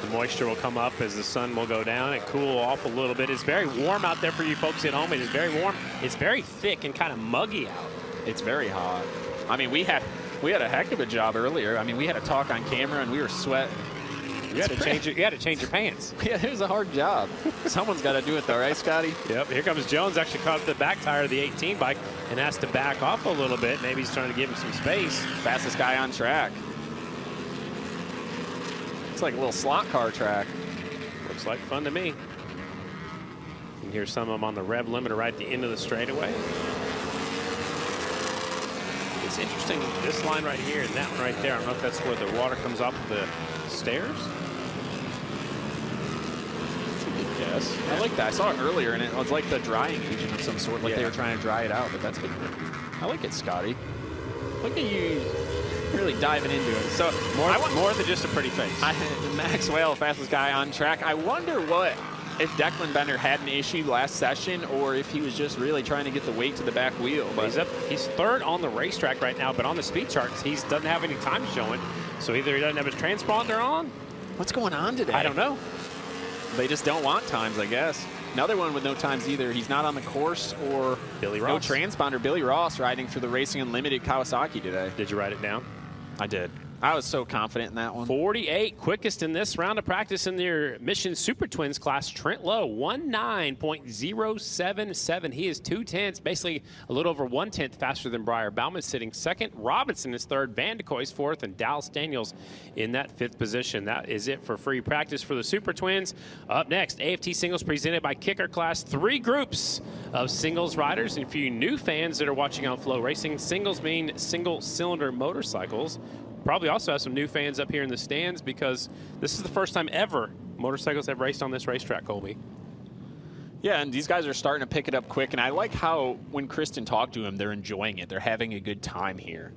The moisture will come up as the sun will go down and cool off a little bit. It's very warm out there for you folks at home. It is very warm. It's very thick and kind of muggy out. It's very hot. I mean, we had a heck of a job earlier. I mean, we had a talk on camera and we were sweating. You had to change your pants. Yeah, it was a hard job. Someone's got to do it though, right, Scotty? Yep. Here comes Jones. Actually caught the back tire of the 18 bike and has to back off a little bit. Maybe he's trying to give him some space. Fastest guy on track. It's like a little slot car track. Looks like fun to me. You can hear some of them on the rev limiter right at the end of the straightaway. It's interesting, this line right here and that one right there. I don't know if that's where the water comes off of the stairs. That's a good guess. I like that. I saw it earlier, and it was like the drying agent of some sort, like they were trying to dry it out, but that's good. I like it, Scotty. Look at you. Really diving into it. So more than just a pretty face. Maxwell, fastest guy on track. I wonder if Declan Bender had an issue last session, or if he was just really trying to get the weight to the back wheel. But he's 3rd on the racetrack right now, but on the speed charts, he doesn't have any time showing. So either he doesn't have his transponder on. What's going on today? I don't know. They just don't want times, I guess. Another one with no times either. He's not on the course, or Billy Ross. No transponder. Billy Ross riding for the Racing Unlimited Kawasaki today. Did you write it down? I did. I was so confident in that one. 48, quickest in this round of practice in their Mission Super Twins class. Trent Lowe, 19.077. He is 2/10, basically a little over 1/10 faster than Briar Bauman, sitting 2nd. Robinson is 3rd. Vanderkoy's 4th, and Dallas Daniels in that 5th position. That is it for free practice for the Super Twins. Up next, AFT Singles presented by Kicker Class. 3 groups of singles riders. And for you new fans that are watching on FloRacing, singles mean single-cylinder motorcycles. Probably also have some new fans up here in the stands, because this is the first time ever motorcycles have raced on this racetrack, Colby. Yeah, and these guys are starting to pick it up quick, and I like how when Kristen talked to them, they're enjoying it. They're having a good time here.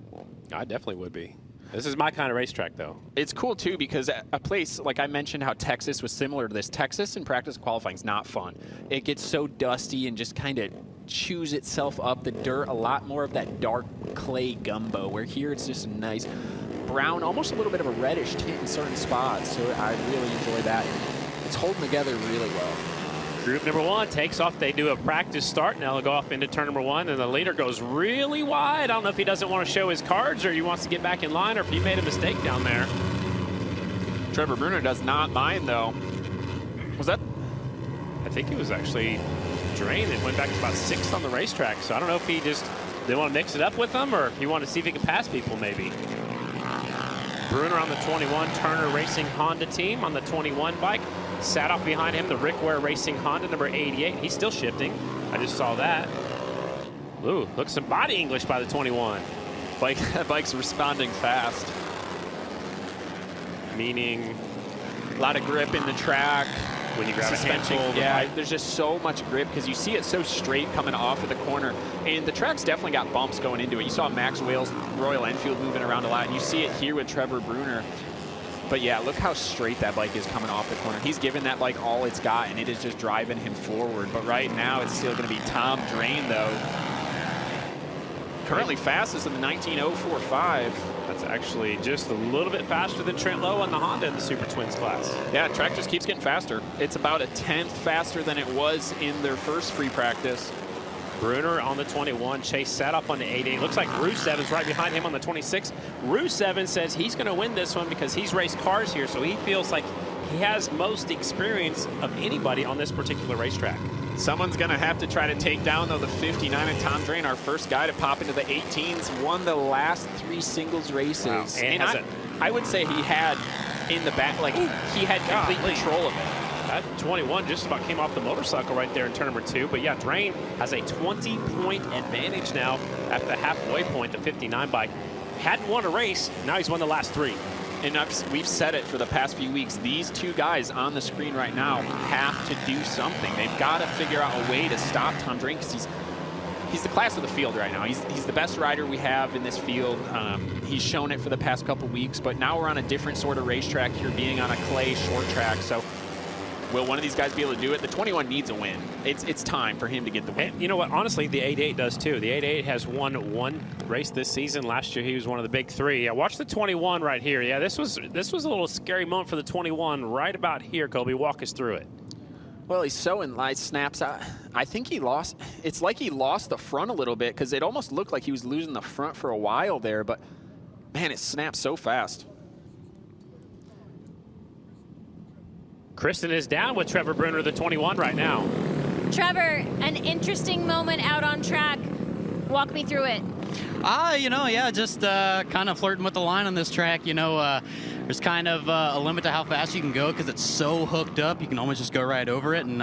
I definitely would be. This is my kind of racetrack, though. It's cool, too, because a place, like I mentioned how Texas was similar to this. Texas in practice qualifying is not fun. It gets so dusty and just kind of chews itself up the dirt, a lot more of that dark clay gumbo, where here it's just a nice brown, almost a little bit of a reddish tint in certain spots. So I really enjoy that. It's holding together really well. Group number 1 takes off. They do a practice start. Now they'll go off into turn number 1, and the leader goes really wide. I don't know if he doesn't want to show his cards or he wants to get back in line or if he made a mistake down there. Trevor Bruner does not mind, though. Was that? I think it was actually Drain that went back to about 6th on the racetrack. So I don't know if he just didn't want to mix it up with them or if he wanted to see if he could pass people maybe. Bruner on the 21, Turner Racing Honda team on the 21 bike. Sat off behind him, the Rick Ware Racing Honda, number 88. He's still shifting. I just saw that. Ooh, looks some body English by the 21. Bike's responding fast. Meaning? A lot of grip in the track. When you grab a handful of the bike. There's just so much grip because you see it so straight coming off of the corner. And the track's definitely got bumps going into it. You saw Max Wales, Royal Enfield moving around a lot. And you see it here with Trevor Bruner. But yeah, look how straight that bike is coming off the corner. He's given that bike all it's got, and it is just driving him forward. But right now, it's still going to be Tom Drain, though. Currently fastest in the 19.045. That's actually just a little bit faster than Trent Lowe on the Honda in the Super Twins class. Yeah, track just keeps getting faster. It's about a 10th faster than it was in their first free practice. Bruner on the 21, Chase Sadoff on the 88. Looks like Rusev right behind him on the 26. Rusev says he's going to win this one because he's raced cars here, so he feels like he has most experience of anybody on this particular racetrack. Someone's going to have to try to take down, though, the 59, and Tom Drain, our first guy to pop into the 18s, won the last 3 singles races. Wow. And I would say he had in the back, like, he had complete control of it. That 21 just about came off the motorcycle right there in turn number 2. But yeah, Drain has a 20-point advantage now at the halfway point. The 59 bike hadn't won a race. Now he's won the last 3. And we've said it for the past few weeks. These 2 guys on the screen right now have to do something. They've got to figure out a way to stop Tom Drain because he's the class of the field right now. He's the best rider we have in this field. He's shown it for the past couple weeks, but now we're on a different sort of racetrack here, being on a clay short track. So will one of these guys be able to do it? The 21 needs a win. It's time for him to get the win. And you know what? Honestly, the 88 does too. The 88 has won 1 race this season. Last year, he was one of the big 3. Yeah, watch the 21 right here. Yeah, this was a little scary moment for the 21 right about here. Colby, walk us through it. Well, he's so in line, snaps out. I think he lost. It's like he lost the front a little bit because it almost looked like he was losing the front for a while there. But man, it snaps so fast. Kristen is down with Trevor Bruner, the 21 right now. Trevor, an interesting moment out on track. Walk me through it. Just kind of flirting with the line on this track. There's kind of a limit to how fast you can go because it's so hooked up. You can almost just go right over it. And,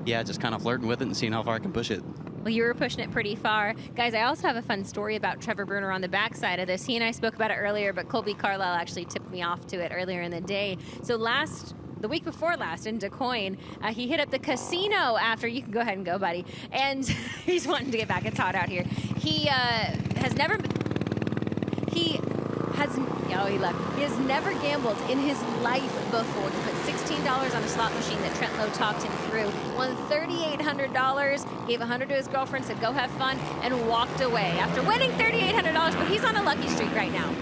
just kind of flirting with it and seeing how far I can push it. Well, you were pushing it pretty far. Guys, I also have a fun story about Trevor Bruner on the backside of this. He and I spoke about it earlier, but Colby Carlisle actually tipped me off to it earlier in the day. So the week before last in DeCoin, he hit up the casino after. You can go ahead and go, buddy. And he's wanting to get back. It's hot out here. He has never gambled in his life before. He put $16 on a slot machine that Trent Lowe talked him through. Won $3,800, gave $100 to his girlfriend, said go have fun, and walked away after winning $3,800. But he's on a lucky streak right now.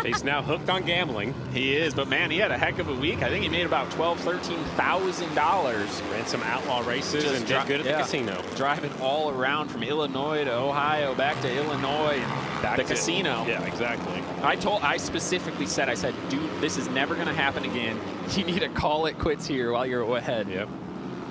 He's now hooked on gambling. He is, but man, he had a heck of a week. I think he made about $12,000, $13,000. Ran some outlaw races and did good at the casino. Driving all around from Illinois to Ohio, back to Illinois, and back to the casino. Yeah, exactly. I specifically said, dude, this is never going to happen again. You need to call it quits here while you're ahead. Yep.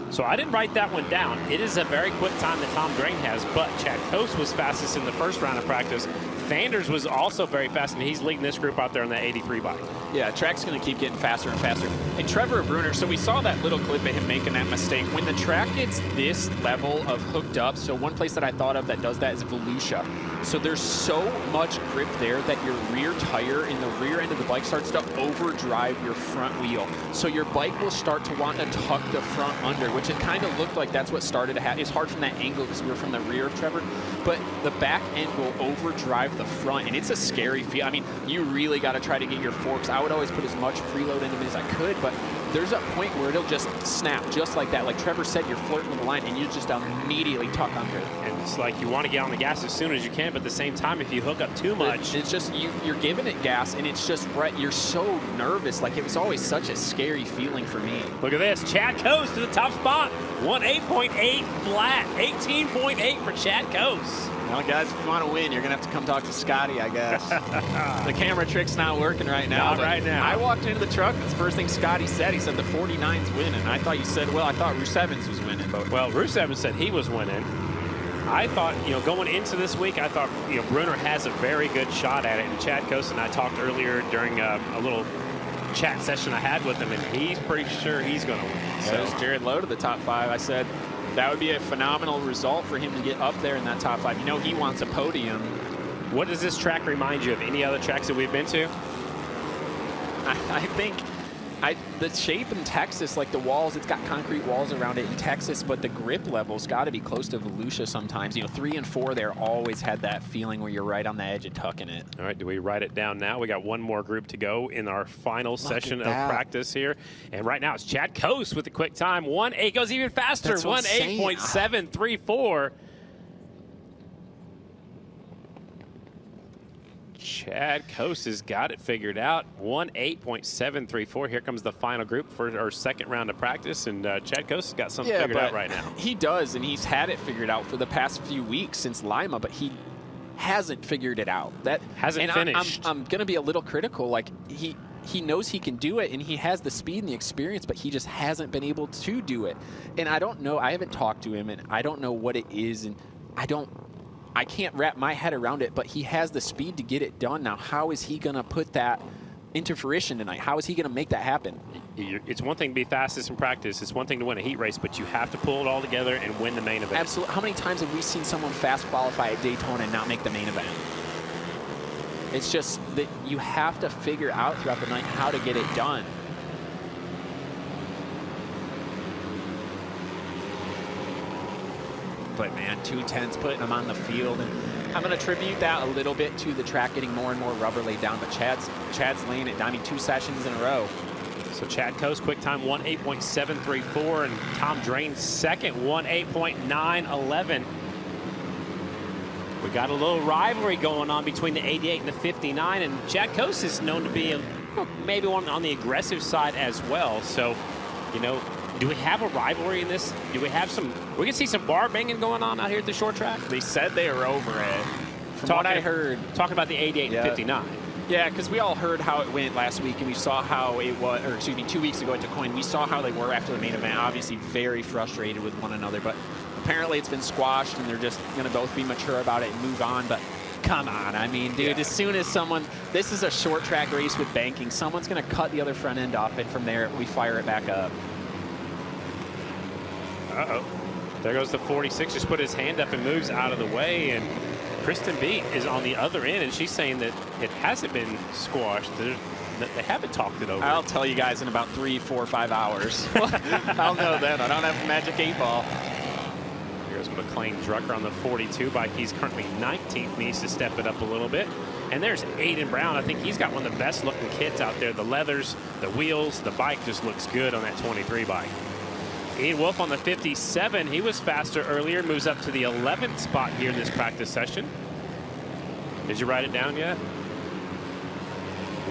So I didn't write that one down. It is a very quick time that Tom Drain has, but Chad Coase was fastest in the first round of practice. Fanders was also very fast, and he's leading this group out there on that 83 bike. Yeah, track's going to keep getting faster and faster. And Trevor Bruner, so we saw that little clip of him making that mistake. When the track gets this level of hooked up, so one place that I thought of that does that is Volusia. So there's so much grip there that your rear tire in the rear end of the bike starts to overdrive your front wheel. So your bike will start to want to tuck the front under, which it kind of looked like that's what started to happen. It's hard from that angle because we were from the rear of Trevor, but the back end will overdrive off the front, and it's a scary feel. I mean, you really got to try to get your forks. I would always put as much preload into them as I could, but there's a point where it'll just snap just like that. Like Trevor said, you're flirting with the line, and you just immediately tuck under. And it's like you want to get on the gas as soon as you can, but at the same time, if you hook up too much, it's just you're giving it gas, and it's just right. You're so nervous. Like, it was always such a scary feeling for me. Look at this. Chad Coase to the top spot. 18.8 flat. 18.8 for Chad Coase. Well, guys, if you want to win, you're going to have to come talk to Scotty, I guess. The camera trick's not working right now. Not right now. I walked into the truck. That's the first thing Scotty said. He said the 49's winning. I thought you said, well, I thought Roos Evans was winning. But well, Roos Evans said he was winning. I thought, going into this week, I thought, Brunner has a very good shot at it. And Chad Coase and I talked earlier during a little chat session I had with him, and he's pretty sure he's going to win. Yeah, So there's Jared Lowe to the top 5. I said that would be a phenomenal result for him to get up there in that top 5. He wants a podium. What does this track remind you of? Any other tracks that we've been to? I think the shape in Texas, like the walls, it's got concrete walls around it in Texas, but the grip level's got to be close to Volusia sometimes. 3 and 4 there always had that feeling where you're right on the edge of tucking it. All right, do we write it down now? We got one more group to go in our final session of practice here. And right now it's Chad Coase with the quick time. 1.8 goes even faster. 1.8.734. Chad Coase has got it figured out. 1.8.734. Here comes the final group for our second round of practice, and Chad Coase has got something figured out right now. He does, and he's had it figured out for the past few weeks since Lima, but he hasn't figured it out. That hasn't finished. I'm going to be a little critical. Like, he knows he can do it, and he has the speed and the experience, but he just hasn't been able to do it. And I don't know. I haven't talked to him, and I don't know what it is, and I can't wrap my head around it, but he has the speed to get it done. Now, how is he going to put that into fruition tonight? How is he going to make that happen? It's one thing to be fastest in practice. It's one thing to win a heat race, but you have to pull it all together and win the main event. Absolutely. How many times have we seen someone fast qualify at Daytona and not make the main event? It's just that you have to figure out throughout the night how to get it done. But, man, 210's putting him on the field. And I'm going to attribute that a little bit to the track getting more and more rubber laid down. But Chad's laying it down. I mean, 2 sessions in a row. So Chad Coase, quick time, 1.8.734. And Tom Drain second, 1.8.911. We got a little rivalry going on between the 88 and the 59. And Chad Coase is known to be maybe one on the aggressive side as well. So, do we have a rivalry in this? Do we have we can see some bar banging going on out here at the short track? They said they were over it. From what I heard. Talking about the 88 and 59. Yeah, because we all heard how it went last week, and we saw how it was, or excuse me, 2 weeks ago at DeCoin. We saw how they were after the main event, obviously very frustrated with one another, but apparently it's been squashed, and they're just going to both be mature about it and move on. But come on, I mean, dude, as soon as this is a short track race with banking, someone's going to cut the other front end off, and from there, we fire it back up. Uh-oh. There goes the 46, just put his hand up and moves out of the way, and Kristen Beat is on the other end, and she's saying that it hasn't been squashed. They haven't talked it over. I'll tell you guys in about 3, 4, 5 hours. I'll know then. I don't have a magic 8-ball. Here's McLean Drucker on the 42 bike. He's currently 19th, needs to step it up a little bit. And there's Aiden Brown. I think he's got one of the best looking kits out there. The leathers, the wheels, the bike just looks good on that 23 bike. Ian Wolf on the 57. He was faster earlier, moves up to the 11th spot here in this practice session. Did you write it down yet?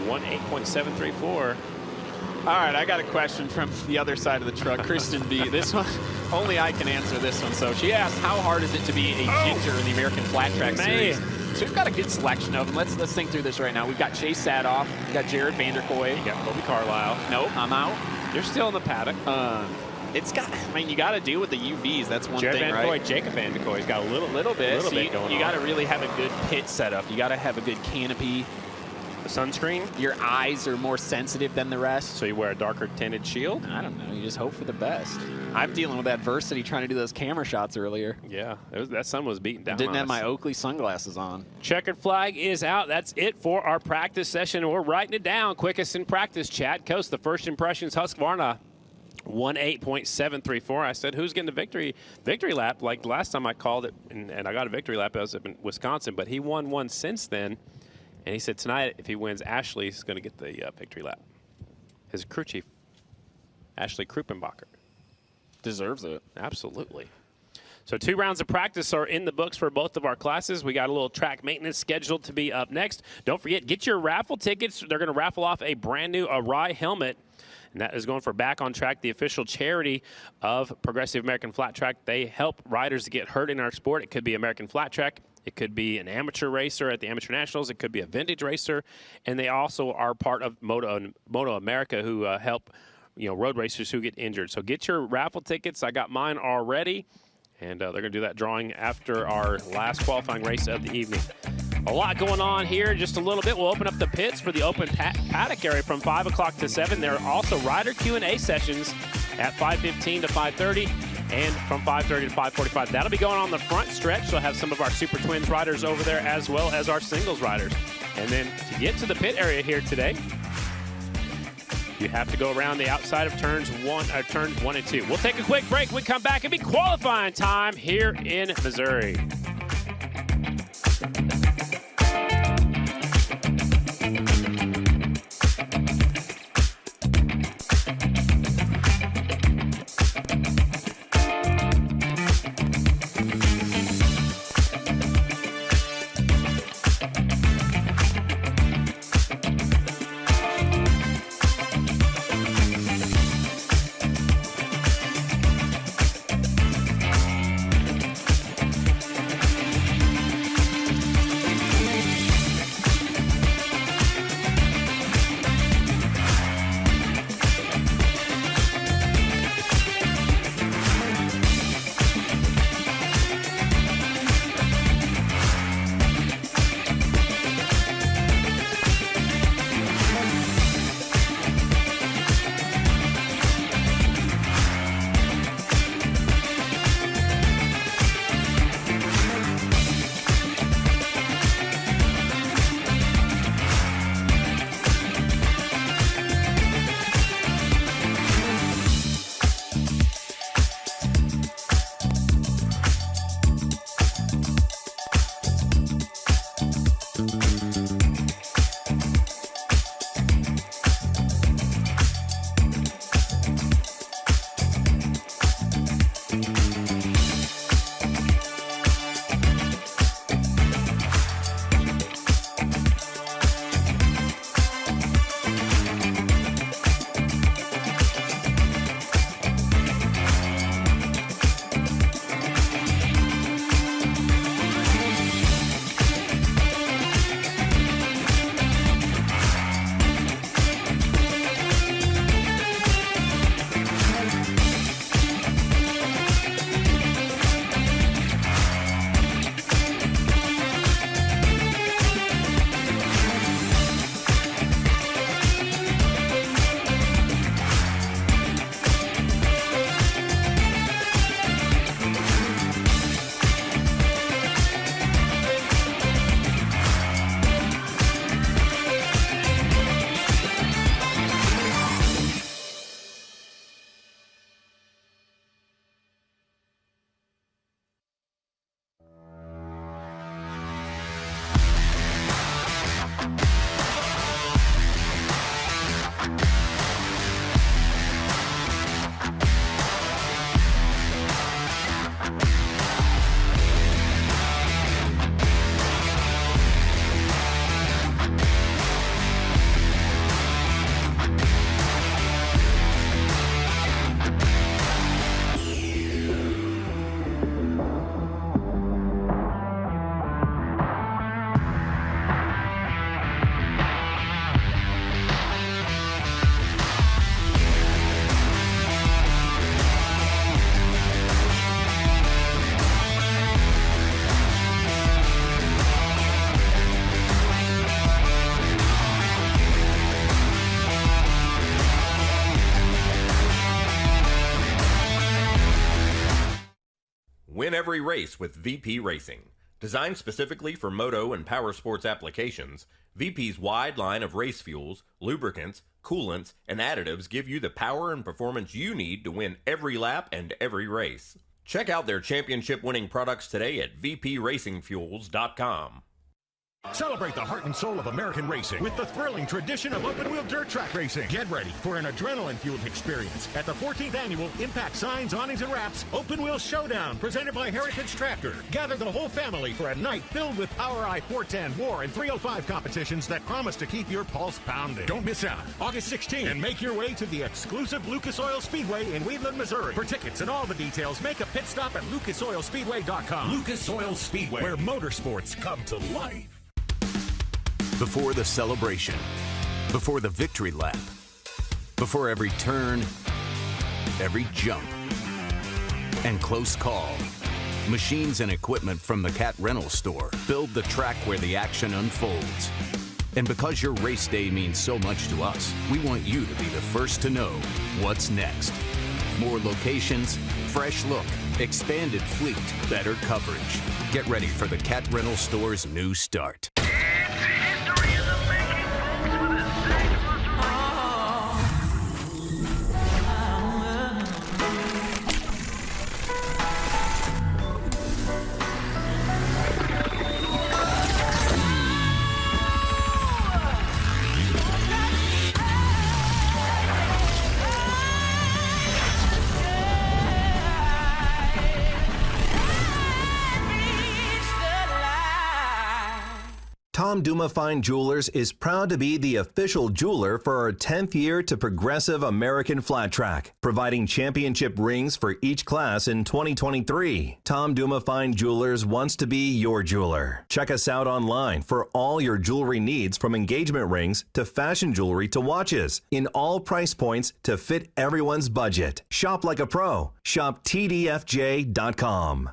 1.8.734. All right, I got a question from the other side of the truck, Kristen B. This one, only I can answer this one. So she asked, how hard is it to be a ginger in the American Flat Track Series? So we've got a good selection of them. Let's think through this right now. We've got Chase Sadoff. We've got Jared Vanderkoy. You got Kobe Carlisle. Nope, I'm out. You're still in the paddock. You got to deal with the UVs. That's one thing, right? Jacob Vanderkoy's got a little bit going on. You got to really have a good pit setup. You got to have a good canopy. The sunscreen. Your eyes are more sensitive than the rest. So you wear a darker tinted shield? I don't know. You just hope for the best. I'm dealing with adversity trying to do those camera shots earlier. Yeah, that sun was beating down. Didn't have my Oakley sunglasses on. Checkered flag is out. That's it for our practice session. We're writing it down. Quickest in practice, Chad Coase. The first impressions, Husqvarna. 18.734. I said, who's getting the victory lap? Like last time I called it, and I got a victory lap. I was up in Wisconsin, but he won one since then. And he said tonight, if he wins, Ashley's going to get the victory lap. His crew chief, Ashley Krupenbacher. Deserves it. Absolutely. So 2 rounds of practice are in the books for both of our classes. We got a little track maintenance scheduled to be up next. Don't forget, get your raffle tickets. They're going to raffle off a brand new Arai helmet. And that is going for Back on Track, the official charity of Progressive American Flat Track. They help riders get hurt in our sport. It could be American Flat Track. It could be an amateur racer at the Amateur Nationals. It could be a vintage racer. And they also are part of Moto America, who help road racers who get injured. So get your raffle tickets. I got mine already. And they're going to do that drawing after our last qualifying race of the evening. A lot going on here in just a little bit. We'll open up the pits for the open paddock area from 5 o'clock to 7. There are also rider Q&A sessions at 5:15 to 5:30 and from 5:30 to 5:45. That'll be going on the front stretch. We'll have some of our Super Twins riders over there as well as our singles riders. And then to get to the pit area here today, you have to go around the outside of turns 1 and 2. We'll take a quick break. We come back and be qualifying time here in Missouri. Win every race with VP Racing. Designed specifically for moto and power sports applications, VP's wide line of race fuels, lubricants, coolants, and additives give you the power and performance you need to win every lap and every race. Check out their championship-winning products today at vpracingfuels.com. Celebrate the heart and soul of American racing with the thrilling tradition of open-wheel dirt track racing. Get ready for an adrenaline-fueled experience at the 14th Annual Impact Signs, Awnings, and Wraps Open Wheel Showdown, presented by Heritage Tractor. Gather the whole family for a night filled with Power Eye 410, War, and 305 competitions that promise to keep your pulse pounding. Don't miss out. August 16th, and make your way to the exclusive Lucas Oil Speedway in Wheatland, Missouri. For tickets and all the details, make a pit stop at lucasoilspeedway.com. Lucas Oil Speedway, where motorsports come to life. Before the celebration, before the victory lap, before every turn, every jump, and close call, machines and equipment from the Cat Rental Store build the track where the action unfolds. And because your race day means so much to us, we want you to be the first to know what's next. More locations, fresh look, expanded fleet, better coverage. Get ready for the Cat Rental Store's new start. Tom Duma Fine Jewelers is proud to be the official jeweler for our 10th year to Progressive American Flat Track, providing championship rings for each class in 2023. Tom Duma Fine Jewelers wants to be your jeweler. Check us out online for all your jewelry needs, from engagement rings to fashion jewelry to watches, in all price points to fit everyone's budget. Shop like a pro. Shop TDFJ.com.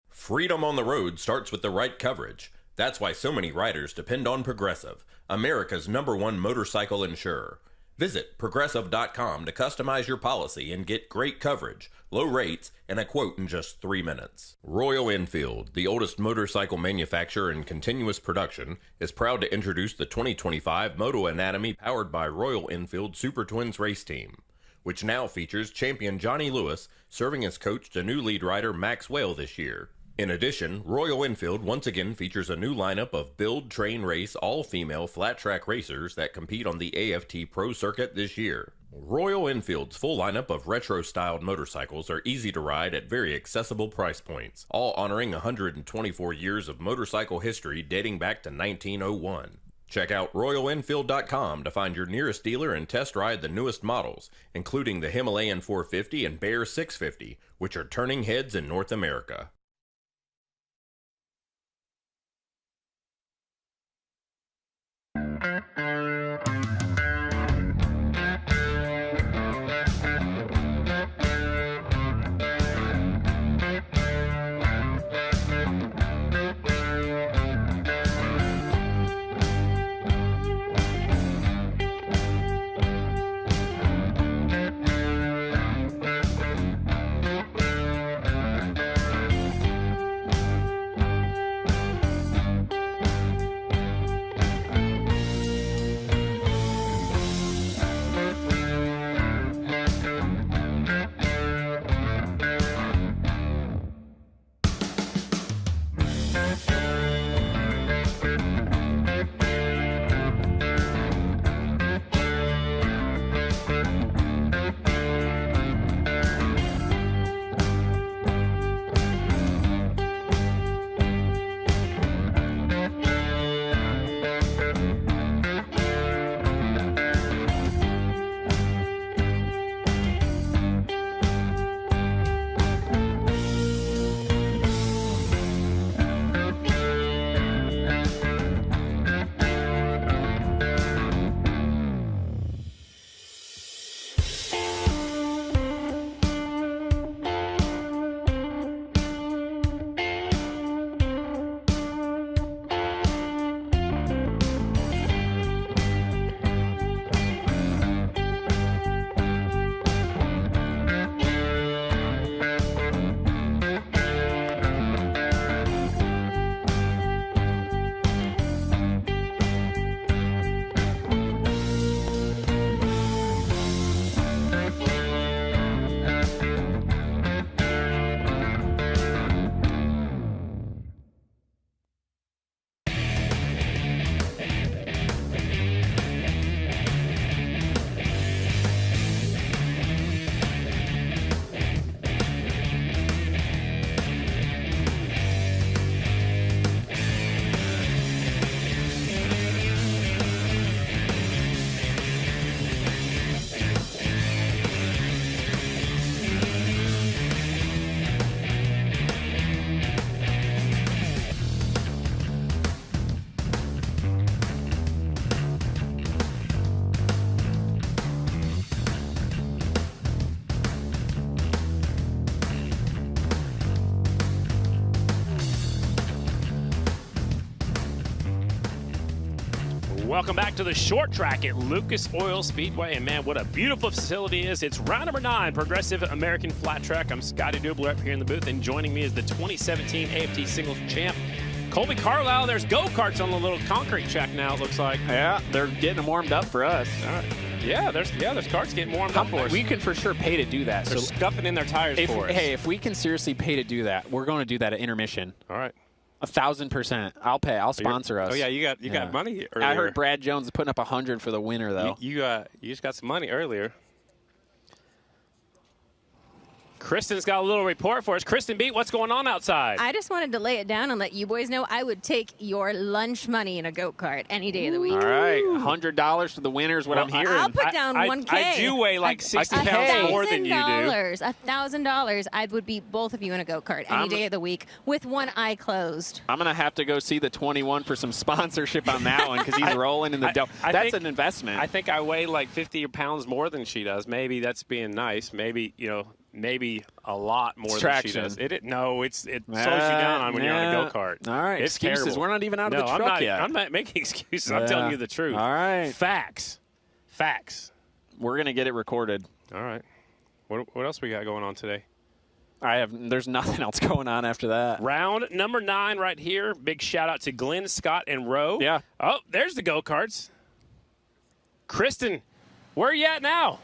Freedom on the road starts with the right coverage. That's why so many riders depend on Progressive, America's #1 motorcycle insurer. Visit Progressive.com to customize your policy and get great coverage, low rates, and a quote in just 3 minutes. Royal Enfield, the oldest motorcycle manufacturer in continuous production, is proud to introduce the 2025 Moto Anatomy powered by Royal Enfield Super Twins race team, which now features champion Johnny Lewis serving as coach to new lead rider Max Whale this year. In addition, Royal Enfield once again features a new lineup of build, train, race, all-female flat-track racers that compete on the AFT Pro Circuit this year. Royal Enfield's full lineup of retro-styled motorcycles are easy to ride at very accessible price points, all honoring 124 years of motorcycle history dating back to 1901. Check out RoyalEnfield.com to find your nearest dealer and test ride the newest models, including the Himalayan 450 and Bear 650, which are turning heads in North America. Welcome back to the short track at Lucas Oil Speedway. And man, what a beautiful facility it is. It's round number 9, Progressive American Flat Track. I'm Scotty Dubler up here in the booth, and joining me is the 2017 AFT Singles champ, Colby Carlisle. There's go-karts on the little concrete track now, it looks like. Yeah, they're getting them warmed up for us. All right. Yeah, there's carts getting warmed up for us. We can for sure pay to do that. They're scuffing in their tires for us. Hey, if we can seriously pay to do that, we're going to do that at intermission. All right. 1,000%. I'll pay. I'll sponsor us. Oh yeah, you got money earlier. I heard Brad Jones is putting up 100 for the winner, though. You just got some money earlier. Kristen's got a little report for us. Kristen Beat, what's going on outside? I just wanted to lay it down and let you boys know I would take your lunch money in a go-kart any day of the week. All right, $100 for the winner is what I'm hearing. I'll put down $1K. I do weigh like 60 pounds more than you do. $1,000. I would beat both of you in a go-kart any day of the week with one eye closed. I'm going to have to go see the 21 for some sponsorship on that one because he's rolling in the dough. That's an investment. I think I weigh like 50 pounds more than she does. Maybe that's being nice. Maybe, maybe a lot more than she does. It slows you down on when you're on a go-kart. All right, it's excuses. Terrible. We're not even out of the truck yet. I'm not making excuses. I'm telling you the truth. All right. Facts. We're going to get it recorded. All right. What else we got going on today? There's nothing else going on after that. Round number 9 right here. Big shout out to Glenn, Scott, and Roe. Yeah. Oh, there's the go-karts. Kristen, where are you at now?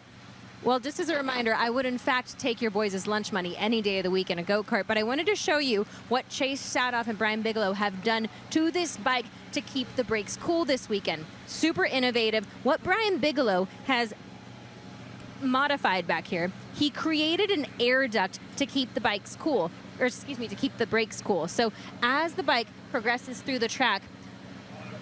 Well, just as a reminder, I would, in fact, take your boys' lunch money any day of the week in a go-kart, but I wanted to show you what Chase Sadoff and Brian Bigelow have done to this bike to keep the brakes cool this weekend. Super innovative. What Brian Bigelow has modified back here, he created an air duct to keep the bikes cool, to keep the brakes cool. So as the bike progresses through the track,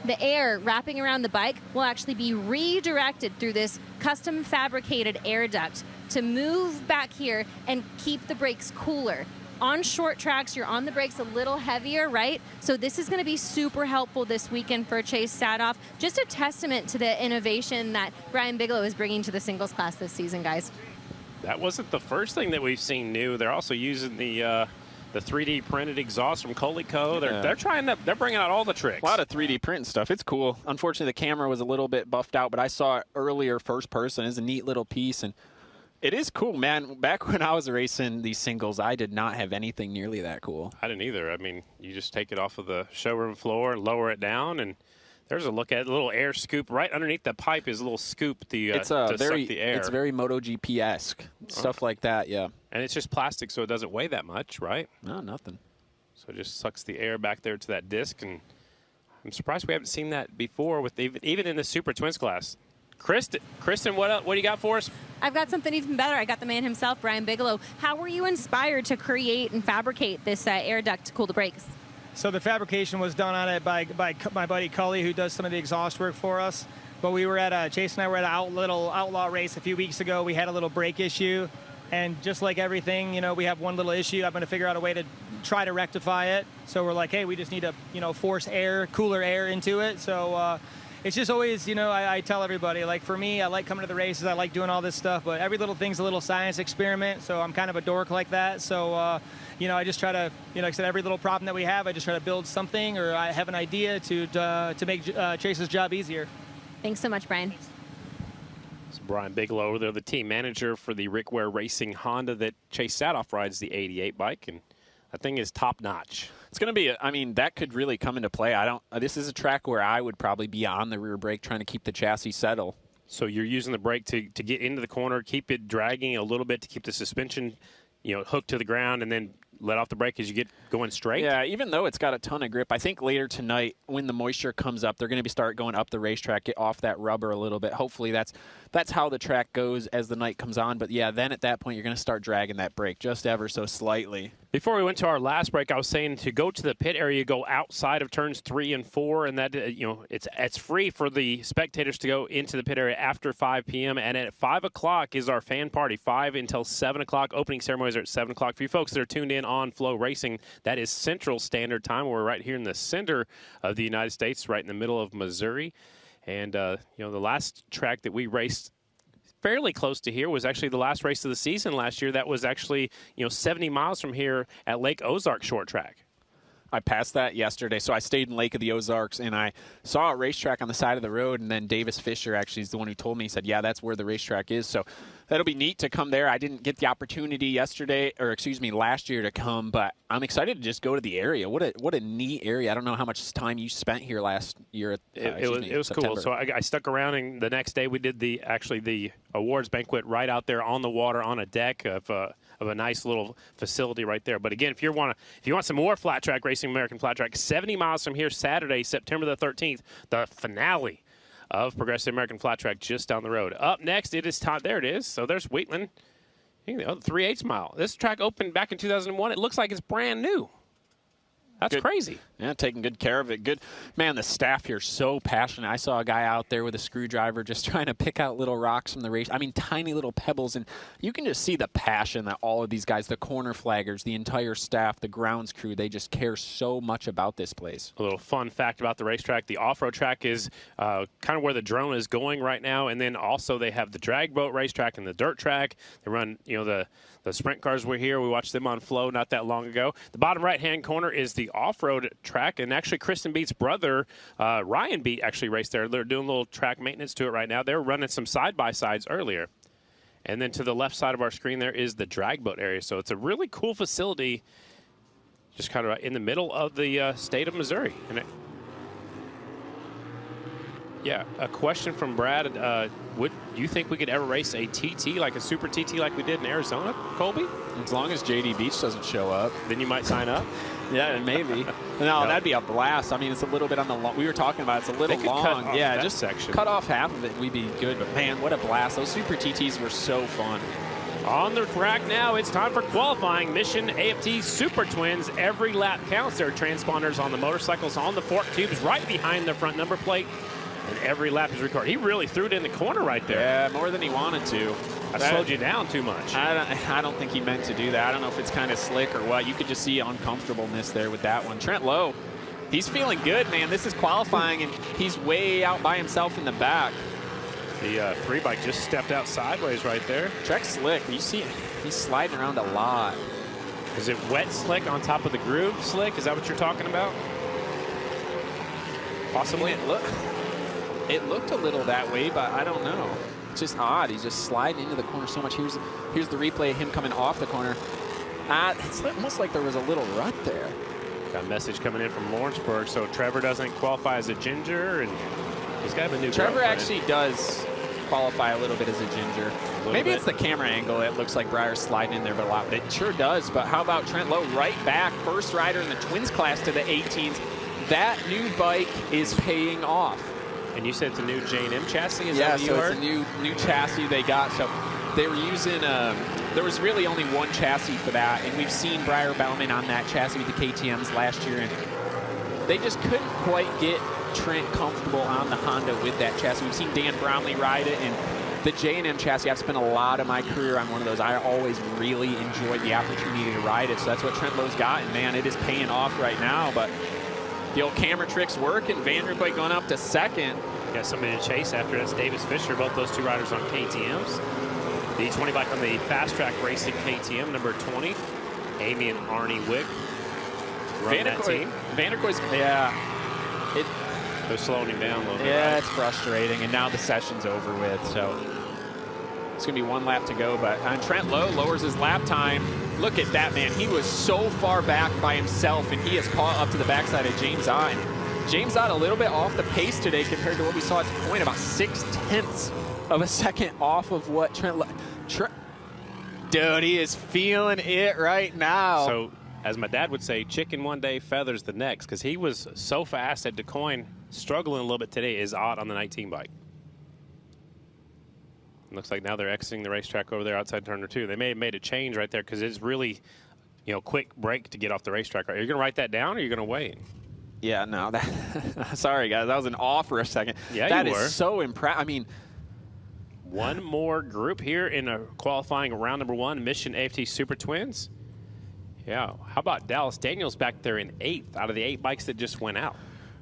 the air wrapping around the bike will actually be redirected through this custom fabricated air duct to move back here and keep the brakes cooler. On short tracks, you're on the brakes a little heavier, right? So this is going to be super helpful this weekend for Chase Sadoff. Just a testament to the innovation that Brian Bigelow is bringing to the singles class this season, guys. That wasn't the first thing that we've seen new. They're also using the 3D printed exhaust from Coleco. They're bringing out all the tricks. A lot of 3D print stuff. It's cool. Unfortunately, the camera was a little bit buffed out, but I saw it earlier first person. It's a neat little piece, and it is cool, man. Back when I was racing these singles, I did not have anything nearly that cool. I didn't either. I mean, you just take it off of the showroom floor and lower it down, and there's a look at it. A little air scoop right underneath the pipe is a little scoop to suck the air. It's very MotoGP-esque, stuff like that, yeah. And it's just plastic, so it doesn't weigh that much, right? No, nothing. So it just sucks the air back there to that disc, and I'm surprised we haven't seen that before with even in the Super Twins class. Kristen, what do you got for us? I've got something even better. I got the man himself, Brian Bigelow. How were you inspired to create and fabricate this air duct to cool the brakes? So the fabrication was done on it by my buddy Cully, who does some of the exhaust work for us. But we were at Chase and I were at a little outlaw race a few weeks ago. We had a little brake issue, and just like everything, we have one little issue. I'm going to figure out a way to try to rectify it. So we're like, hey, we just need to force cooler air into it. So it's just always, I tell everybody, like for me, I like coming to the races. I like doing all this stuff, but every little thing's a little science experiment. So I'm kind of a dork like that. So I just try to, like I said, every little problem that we have, I just try to build something, or I have an idea to make Chase's job easier. Thanks so much, Brian. It's Brian Bigelow. They're the team manager for the Rick Ware Racing Honda that Chase Sadoff rides the 88 bike, and that thing is top notch. It's going to be, that could really come into play. This is a track where I would probably be on the rear brake trying to keep the chassis settle. So you're using the brake to get into the corner, keep it dragging a little bit to keep the suspension, hooked to the ground, and then let off the brake as you get going straight? Yeah, even though it's got a ton of grip, I think later tonight when the moisture comes up, they're going to start going up the racetrack, get off that rubber a little bit. Hopefully that's how the track goes as the night comes on. But, yeah, then at that point you're going to start dragging that brake just ever so slightly. Before we went to our last break, I was saying to go to the pit area, go outside of turns 3 and 4, and that it's free for the spectators to go into the pit area after 5 p.m. And at 5 o'clock is our fan party, 5 until 7 o'clock. Opening ceremonies are at 7 o'clock. For you folks that are tuned in on FloRacing, that is Central Standard Time. We're right here in the center of the United States, right in the middle of Missouri. And the last track that we raced fairly close to here was actually the last race of the season last year. That was actually 70 miles from here at Lake Ozark Short Track. I passed that yesterday. So I stayed in Lake of the Ozarks, and I saw a racetrack on the side of the road, and then Davis Fisher actually is the one who told me. He said, yeah, that's where the racetrack is. So that'll be neat to come there. I didn't get the opportunity last year to come, but I'm excited to just go to the area. What a neat area. I don't know how much time you spent here last year. It was cool. So I stuck around, and the next day we did the awards banquet right out there on the water on a deck of a nice little facility right there. But again, if you want some more flat track racing, American Flat Track, 70 miles from here, Saturday, September the 13th, the finale of Progressive American Flat Track just down the road. Up next, it is time. There it is. So there's Wheatland. 3/8 mile. This track opened back in 2001. It looks like it's brand new. That's crazy. Yeah, taking good care of it. Good. Man, the staff here is so passionate. I saw a guy out there with a screwdriver just trying to pick out little rocks from the race. I mean, tiny little pebbles. And you can just see the passion that all of these guys, the corner flaggers, the entire staff, the grounds crew, they just care so much about this place. A little fun fact about the racetrack. The off-road track is kind of where the drone is going right now. And then also they have the drag boat racetrack and the dirt track. They run, the sprint cars were here. We watched them on Flow not that long ago. The bottom right-hand corner is the off-road track, and actually Kristen Beat's brother, Ryan Beat, actually raced there. They're doing a little track maintenance to it right now. They were running some side-by-sides earlier. And then to the left side of our screen there is the drag boat area. So it's a really cool facility just kind of in the middle of the state of Missouri. And a question from Brad. Would you think we could ever race a TT, like a super TT like we did in Arizona, Colby? As long as JD Beach doesn't show up. Then you might sign up? Yeah, maybe. No, that'd be a blast. I mean, it's a little bit on the long. We were talking about it's a little long. Yeah, just section. Cut off half of it and we'd be good. But, man, what a blast. Those super TTs were so fun. On the track now, it's time for qualifying. Mission AFT Super Twins. Every lap counts. There are transponders on the motorcycles on the fork tubes right behind the front number plate. And every lap is recorded. He really threw it in the corner right there. Yeah, more than he wanted to. I slowed you down too much. I don't think he meant to do that. I don't know if it's kind of slick or what. You could just see uncomfortableness there with that one. Trent Lowe, he's feeling good, man. This is qualifying, and he's way out by himself in the back. The 3-bike just stepped out sideways right there. Trek's slick. You see it. He's sliding around a lot. Is it wet slick on top of the groove slick? Is that what you're talking about? Possibly. It looked a little that way, but I don't know. It's just odd. He's just sliding into the corner so much. Here's the replay of him coming off the corner. It's almost like there was a little rut there. Got a message coming in from Lawrenceburg. So Trevor doesn't qualify as a ginger, and he's got a new Trevor girlfriend. actually does qualify a little bit as a ginger. Maybe it's the camera angle. It looks like Breyer's sliding in there but a lot, but it sure does. But how about Trent Lowe right back, first rider in the twins class to the 18s. That new bike is paying off. And you said it's a new J&M chassis? Is yeah, that what you so heard? It's a new chassis they got. So they were using, there was really only one chassis for that. And we've seen Breyer Bauman on that chassis with the KTMs last year. And they just couldn't quite get Trent comfortable on the Honda with that chassis. We've seen Dan Brownlee ride it. And the J&M chassis, I've spent a lot of my career on one of those. I always really enjoyed the opportunity to ride it. So that's what Trent Lowe's got. And, man, it is paying off right now. But the old camera tricks work, and Vanderbilt going up to second. Got somebody to chase after. That's Davis Fisher, both those two riders on KTMs. The 20 bike on the Fast Track Racing KTM, number 20. Amy and Arnie Wick run that team. Vanderkoy's, they're slowing him down a little bit. Yeah, right? It's frustrating, and now the session's over with, so it's going to be one lap to go. But Trent Lowe lowers his lap time. Look at that, man. He was so far back by himself, and he has caught up to the backside of James Ine. James Ott a little bit off the pace today compared to what we saw at the point, about 0.6 of a second off of what Trent dude, he is feeling it right now. So, as my dad would say, chicken one day, feathers the next, because he was so fast at DeCoin, struggling a little bit today, is Ott on the 19 bike. Looks like now they're exiting the racetrack over there outside turn 2. They may have made a change right there because it's really, quick break to get off the racetrack. Are you going to write that down or are you going to wait? Yeah, no. Sorry, guys. That was an off for a second. Yeah, that you were. Is so impressive. I mean, one more group here in a qualifying round number 1, Mission AFT Super Twins. Yeah. How about Dallas Daniels back there in 8th out of the 8 bikes that just went out?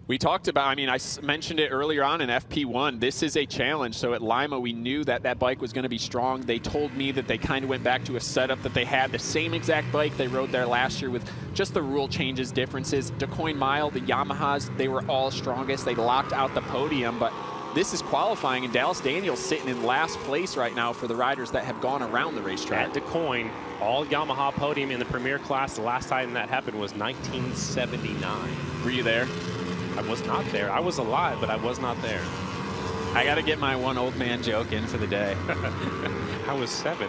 We talked about, I mean, I mentioned it earlier on in FP1. This is a challenge. So at Lima, we knew that that bike was going to be strong. They told me that they kind of went back to a setup that they had the same exact bike they rode there last year with just the rule changes, differences. DeCoin Mile, the Yamahas, they were all strongest. They locked out the podium, but this is qualifying, and Dallas Daniels sitting in last place right now for the riders that have gone around the racetrack. At DeCoin, all Yamaha podium in the Premier class. The last time that happened was 1979. Were you there? I was not there. I was alive, but I was not there. I got to get my one old man joke in for the day. I was 7.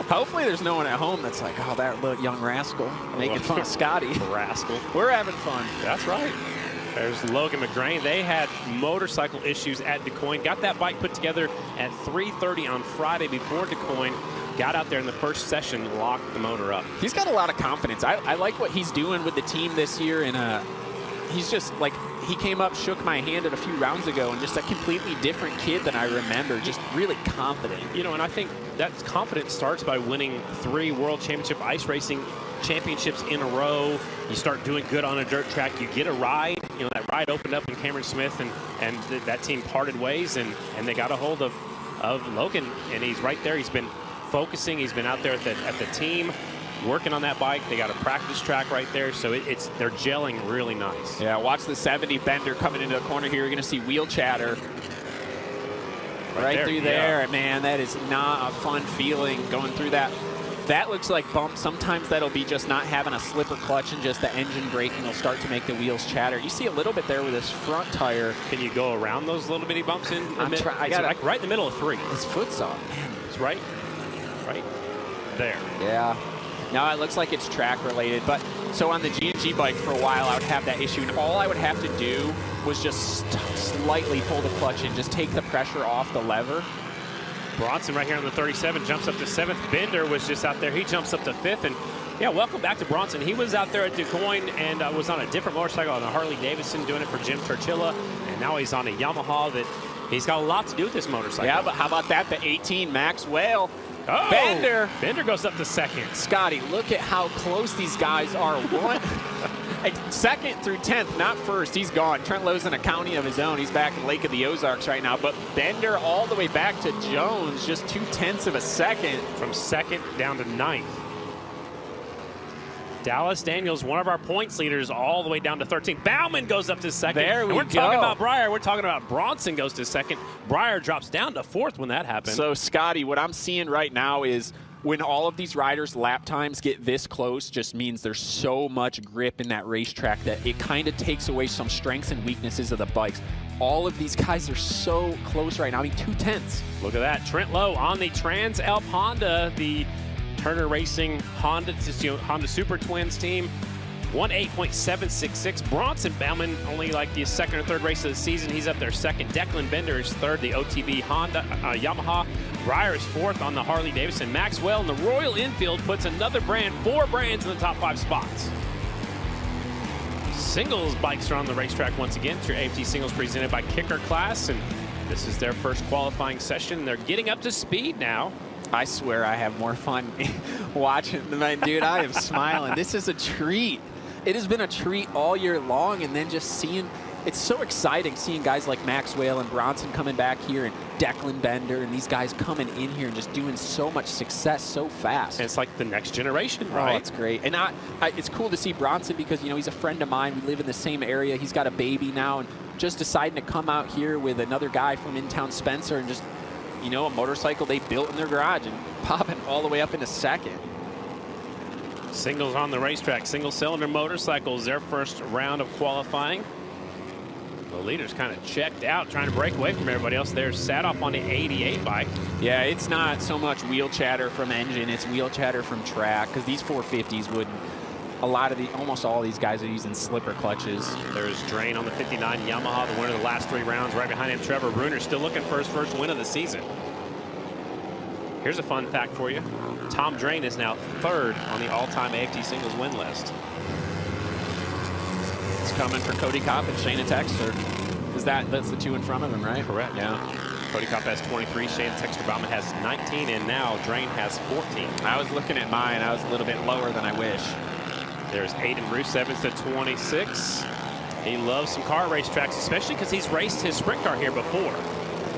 Hopefully there's no one at home that's like, oh, that little young rascal making fun of Scotty. Rascal. We're having fun. That's right. There's Logan McGrain. They had motorcycle issues at DeCoin. Got that bike put together at 3:30 on Friday before DeCoin. Got out there in the first session, locked the motor up. He's got a lot of confidence. I like what he's doing with the team this year, and he's just like, he came up, shook my hand a few rounds ago, and just a completely different kid than I remember, just really confident. You know, and I think that confidence starts by winning 3 World Championship ice racing championships in a row. You start doing good on a dirt track, you get a ride. You know, that ride opened up in Cameron Smith, and that team parted ways, and they got a hold of Logan, and he's right there. He's been focusing. He's been out there at the team, working on that bike. They got a practice track right there, so they're gelling really nice. Yeah, watch the 70 bender coming into the corner here. You're going to see wheel chatter right through there. Man, that is not a fun feeling going through that. That looks like bumps. Sometimes that'll be just not having a slipper clutch and just the engine braking will start to make the wheels chatter. You see a little bit there with this front tire. Can you go around those little bitty bumps in? I got like right in the middle of 3. His foot's on. Man, it's right there. Yeah. Now it looks like it's track related, but so on the G&G bike for a while I would have that issue, and all I would have to do was just slightly pull the clutch and just take the pressure off the lever. Bronson right here on the 37 jumps up to 7th. Bender was just out there. He jumps up to 5th. And yeah, welcome back to Bronson. He was out there at DeCoin and was on a different motorcycle, on a Harley Davidson, doing it for Jim Torchilla. And now he's on a Yamaha that he's got a lot to do with this motorcycle. Yeah, but how about that? The 18 Max Whale. Oh, Bender goes up to 2nd. Scotty, look at how close these guys are. 2nd through 10th, not 1st. He's gone. Trent Lowe's in a county of his own. He's back in Lake of the Ozarks right now. But Bender all the way back to Jones, just 0.2 of a second. From 2nd down to 9th. Dallas Daniels, one of our points leaders, all the way down to 13th. Bauman goes up to 2nd. There we go. We're talking about Breyer. We're talking about Bronson goes to 2nd. Breyer drops down to 4th when that happens. So, Scotty, what I'm seeing right now is when all of these riders' lap times get this close, just means there's so much grip in that racetrack that it kind of takes away some strengths and weaknesses of the bikes. All of these guys are so close right now. I mean, 0.2. Look at that. Trent Lowe on the Trans-Alp Honda, the Turner Racing Honda Super Twins team. 1:8.766. Bronson Bauman, only like the 2nd or 3rd race of the season. He's up there 2nd. Declan Bender is 3rd, the OTB Honda Yamaha. Breyer is 4th on the Harley Davidson. Maxwell in the Royal Enfield puts another brand, 4 brands in the top 5 spots. Singles bikes are on the racetrack once again. It's your AFT Singles presented by Kicker Class, and this is their first qualifying session. They're getting up to speed now. I swear I have more fun watching them. Dude, I am smiling. This is a treat. It has been a treat all year long, and then just seeing, it's so exciting seeing guys like Maxwell and Bronson coming back here, and Declan Bender, and these guys coming in here and just doing so much success so fast. And it's like the next generation, right? Oh, it's great. And it's cool to see Bronson because, you know, he's a friend of mine. We live in the same area. He's got a baby now, and just deciding to come out here with another guy from in-town Spencer and just, you know, a motorcycle they built in their garage and popping all the way up into 2nd. Singles on the racetrack, single-cylinder motorcycles, their first round of qualifying. The leader's kind of checked out, trying to break away from everybody else. They're sat off on the 88 bike. Yeah, it's not so much wheel chatter from engine, it's wheel chatter from track, because these 450s wouldn't. Almost all of these guys are using slipper clutches. There's Drain on the 59 Yamaha, the winner of the last 3 rounds. Right behind him, Trevor Bruner, still looking for his first win of the season. Here's a fun fact for you. Tom Drain is now 3rd on the all-time AFT Singles win list. It's coming for Cody Kopp and Shane Texter. That's the 2 in front of him, right? Correct. Yeah. Cody Kopp has 23, Shane Texter-Bauman has 19, and now Drain has 14. I was looking at mine. I was a little bit lower than I wish. There's Aiden Bruce, 7th to 26. He loves some car racetracks, especially because he's raced his sprint car here before.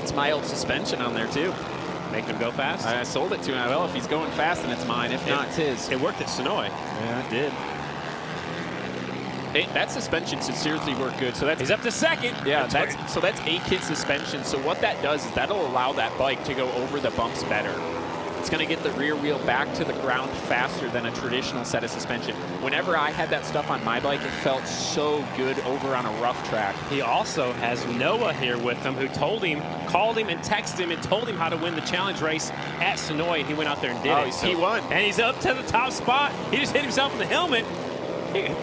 It's my old suspension on there, too. Make him go fast? I sold it to him. Well, if he's going fast, then it's mine. If not, it's his. It worked at Sonoy. Yeah, it did. That suspension should seriously work good. So that's he's up to second. Yeah, that's 8-kid suspension. So what that does is that'll allow that bike to go over the bumps better. It's going to get the rear wheel back to the ground faster than a traditional set of suspension. Whenever I had that stuff on my bike, it felt so good over on a rough track. He also has Noah here with him, who called him and texted him and told him how to win the challenge race at Sonoy, and he went out there and did it. He won. And he's up to the top spot. He just hit himself in the helmet.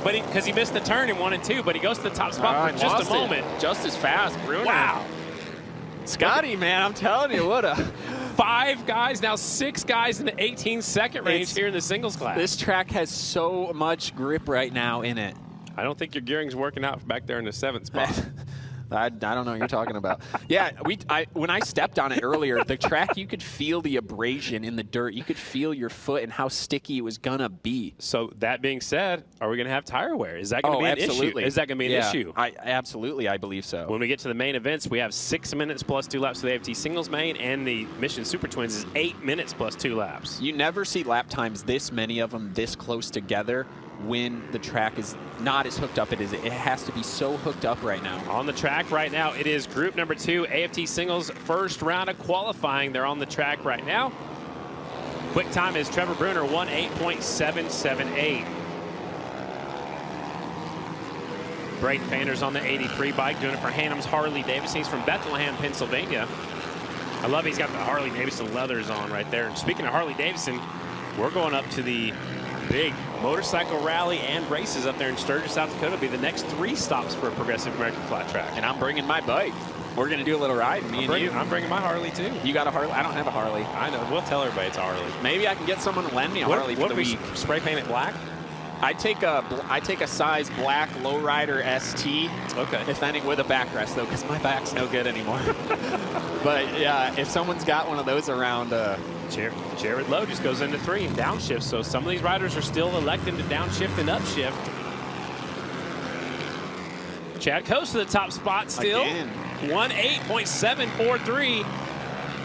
Because he missed the turn in 1 and 2, but he goes to the top spot for just a moment. Just as fast, Bruner. Wow. Scotty, man, I'm telling you, what a... 5 guys, now 6 guys in the 18-second range here in the singles class. This track has so much grip right now in it. I don't think your gearing's working out back there in the 7th spot. I don't know what you're talking about. Yeah, when I stepped on it earlier, the track, you could feel the abrasion in the dirt. You could feel your foot and how sticky it was going to be. So that being said, are we going to have tire wear? Is that going to be an issue? Is that going to be an issue? Absolutely, I believe so. When we get to the main events, we have 6 minutes plus 2 laps for the AFT Singles main, and the Mission Super Twins is 8 minutes plus 2 laps. You never see lap times this many of them this close together when the track is not as hooked up it is. It has to be so hooked up right now. On the track right now, it is group number 2, AFT Singles, first round of qualifying. They're on the track right now. Quick time is Trevor Bruner, 1:8.778. Braden Fanders on the 83 bike, doing it for Hannum's Harley Davidson. He's from Bethlehem, Pennsylvania. I love he's got the Harley Davidson leathers on right there. And speaking of Harley Davidson, we're going up to the big motorcycle rally and races up there in Sturgis, South Dakota. Will be the next 3 stops for a Progressive American Flat Track. And I'm bringing my bike. We're going to do a little ride, me and you. I'm bringing my Harley, too. You got a Harley? I don't have a Harley. I know. We'll tell everybody it's a Harley. Maybe I can get someone to lend me a Harley for the week. Spray paint it black? I take a size black lowrider ST. Okay. If any, with a backrest, though, because my back's no good anymore. But, yeah, if someone's got one of those around... Jared Lowe just goes into 3 and downshifts, so some of these riders are still electing to downshift and upshift. Chad Coase to the top spot still. 1:8.743.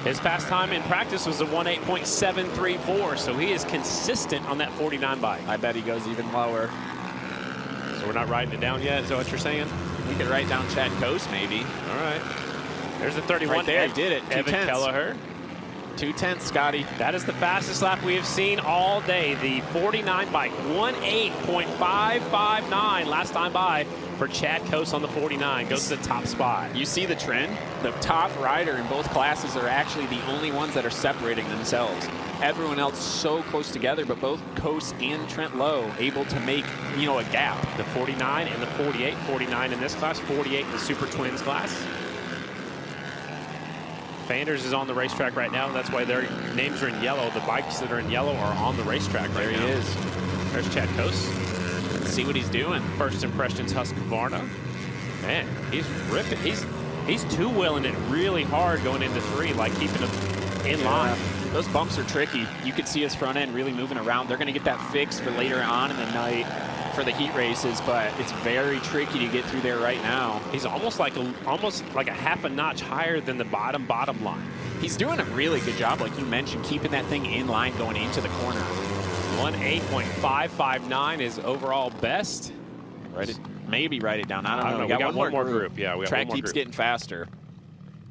His fast time in practice was a 1:8.734, so he is consistent on that 49 bike. I bet he goes even lower. So we're not writing it down yet, is that what you're saying? We could write down Chad Coase, maybe. All right. There's the 31. Right there, did it. Evan Kelleher. 2:10, Scotty. That is the fastest lap we have seen all day. The 49 bike, 1:8.559 last time by for Chad Coase on the 49. Goes to the top spot. You see the trend? The top rider in both classes are actually the only ones that are separating themselves. Everyone else so close together, but both Coase and Trent Lowe able to make, a gap. The 49 and the 48. 49 in this class, 48 in the Super Twins class. Fanders is on the racetrack right now. That's why their names are in yellow. The bikes that are in yellow are on the racetrack right now. There he is. There's Chad Coase. Let's see what he's doing. First impressions, Husqvarna. Man, he's ripping. He's two-wheeling it really hard going into 3, like keeping him in line. Those bumps are tricky. You could see his front end really moving around. They're going to get that fixed for later on in the night for the heat races, but it's very tricky to get through there right now. He's almost like a half a notch higher than the bottom line. He's doing a really good job, like you mentioned, keeping that thing in line going into the corner. 1:8.559 is overall best. Maybe write it down. I don't know. We got one more group. Yeah, we got track one more keeps group. getting faster.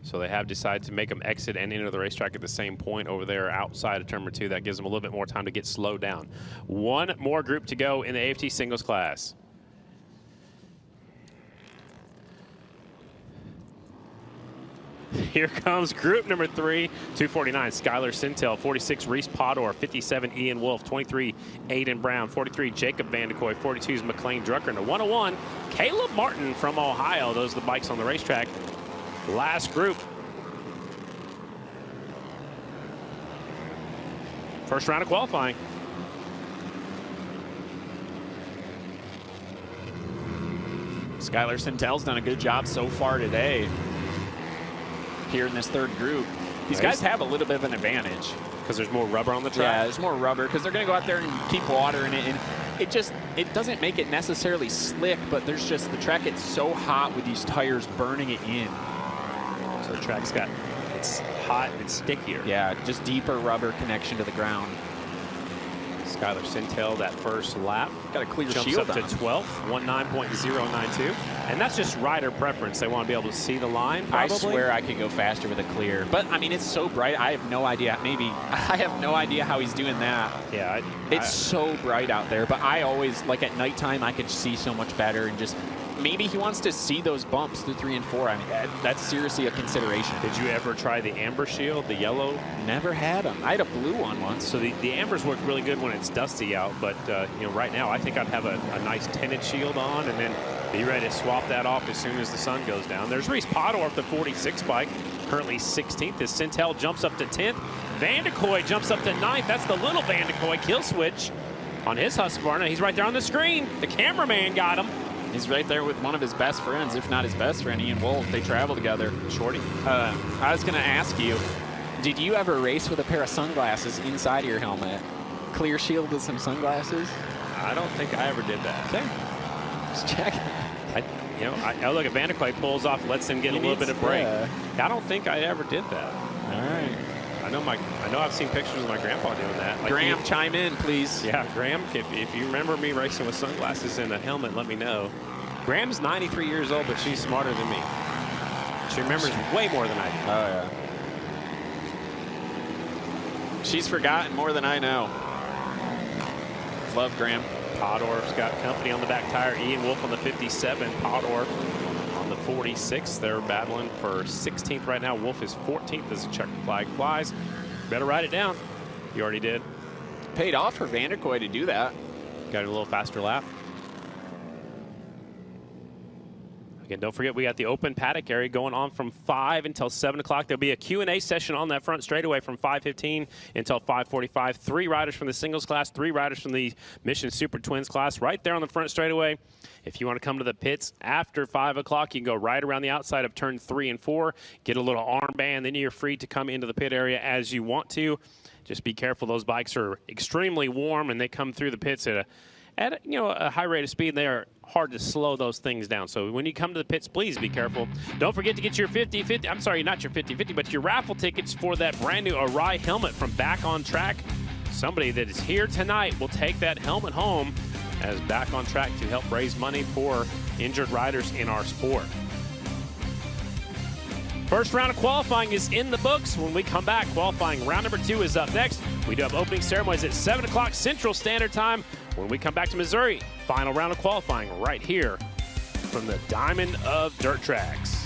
So they have decided to make them exit and enter the racetrack at the same point over there outside of turn number 2. That gives them a little bit more time to get slowed down. One more group to go in the AFT Singles class. Here comes group number 3, 249, Skylar Sintel, 46, Reese Podor, 57, Ian Wolf, 23, Aiden Brown, 43, Jacob Vandekoy, 42 is McLean Drucker, and a 101, Caleb Martin from Ohio. Those are the bikes on the racetrack. Last group. First round of qualifying. Skylar Sintel's done a good job so far today here in this 3rd group. These guys have a little bit of an advantage. Because there's more rubber on the track? Yeah, there's more rubber because they're going to go out there and keep water in it. And it doesn't make it necessarily slick, but there's just, the track gets so hot with these tires burning it in. So the track's got, it's hot, it's stickier. Yeah, just deeper rubber connection to the ground. Skylar Sintel, that first lap. Got a clear jumps shield up to on. 12th, 19.092. And that's just rider preference. They want to be able to see the line, probably. I swear I could go faster with a clear. But, I mean, it's so bright. I have no idea. Maybe. I have no idea how he's doing that. Yeah. It's so bright out there. But I always, like at nighttime, I could see so much better. And just, maybe he wants to see those bumps through 3 and 4. I mean, that's seriously a consideration. Did you ever try the amber shield, the yellow? Never had them. I had a blue one once. So the ambers work really good when it's dusty out. But, you know, right now, I think I'd have a nice tinted shield on and then be ready to swap that off as soon as the sun goes down. There's Reese Podorf, the 46 bike, currently 16th. As Sintel jumps up to 10th. Vanderkoy jumps up to 9th. That's the little Vanderkoy kill switch on his Husqvarna. He's right there on the screen. The cameraman got him. He's right there with one of his best friends, if not his best friend, Ian Wolf. They travel together. Shorty. I was going to ask you, did you ever race with a pair of sunglasses inside of your helmet? Clear shield with some sunglasses? I don't think I ever did that. Okay. Just check. I look at Vanderkoy pulls off, lets him get a little bit of break. I don't think I ever did that. All right. I know I've seen pictures of my grandpa doing that. Like Graham, chime in, please. Yeah, Graham, if you remember me racing with sunglasses and a helmet, let me know. Graham's 93 years old, but she's smarter than me. She remembers way more than I do. Oh, yeah. She's forgotten more than I know. Love Graham. Podorf's got company on the back tire. Ian Wolf on the 57. Podorf on the 46. They're battling for 16th right now. Wolf is 14th as the checkered flag flies. Better write it down. You already did. Paid off for Vanderkoy to do that. Got a little faster lap. Again, don't forget, we got the open paddock area going on from 5 until 7 o'clock. There'll be a Q&A session on that front straightaway from 5:15 until 5:45. 3 riders from the singles class, 3 riders from the Mission Super Twins class right there on the front straightaway. If you want to come to the pits after 5 o'clock, you can go right around the outside of turn 3 and 4, get a little armband, then you're free to come into the pit area as you want to. Just be careful. Those bikes are extremely warm, and they come through the pits at a high rate of speed, and they are hard to slow those things down. So when you come to the pits, please be careful. Don't forget to get your 50-50, I'm sorry, not your 50-50, but your raffle tickets for that brand new Arai helmet from Back on Track. Somebody that is here tonight will take that helmet home as Back on Track to help raise money for injured riders in our sport. First round of qualifying is in the books. When we come back, qualifying round number 2 is up next. We do have opening ceremonies at 7 o'clock Central Standard Time. When we come back to Missouri, final round of qualifying right here from the Diamond of Dirt Tracks.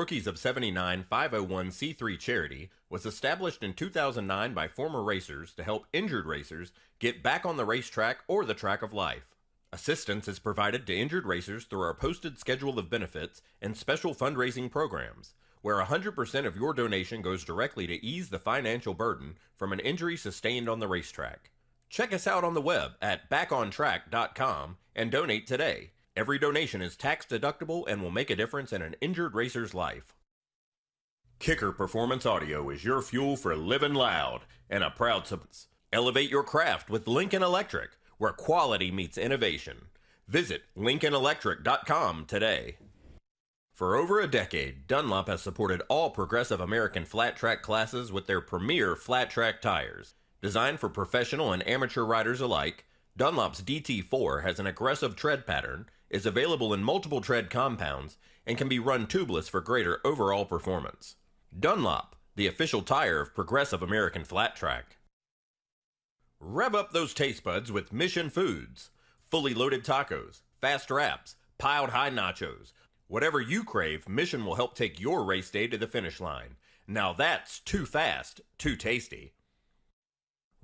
Rookies of 79 501c3 charity was established in 2009 by former racers to help injured racers get back on the racetrack or the track of life. Assistance is provided to injured racers through our posted schedule of benefits and special fundraising programs, where 100% of your donation goes directly to ease the financial burden from an injury sustained on the racetrack. Check us out on the web at backontrack.com and donate today. Every donation is tax deductible and will make a difference in an injured racer's life. Kicker Performance Audio is your fuel for living loud and a proud support. Elevate your craft with Lincoln Electric, where quality meets innovation. Visit LincolnElectric.com today. For over a decade, Dunlop has supported all progressive American flat track classes with their premier flat track tires. Designed for professional and amateur riders alike, Dunlop's DT4 has an aggressive tread pattern, is available in multiple tread compounds, and can be run tubeless for greater overall performance. Dunlop, the official tire of progressive American flat track. Rev up those taste buds with Mission Foods. Fully loaded tacos, fast wraps, piled high nachos. Whatever you crave, Mission will help take your race day to the finish line. Now that's too fast, too tasty.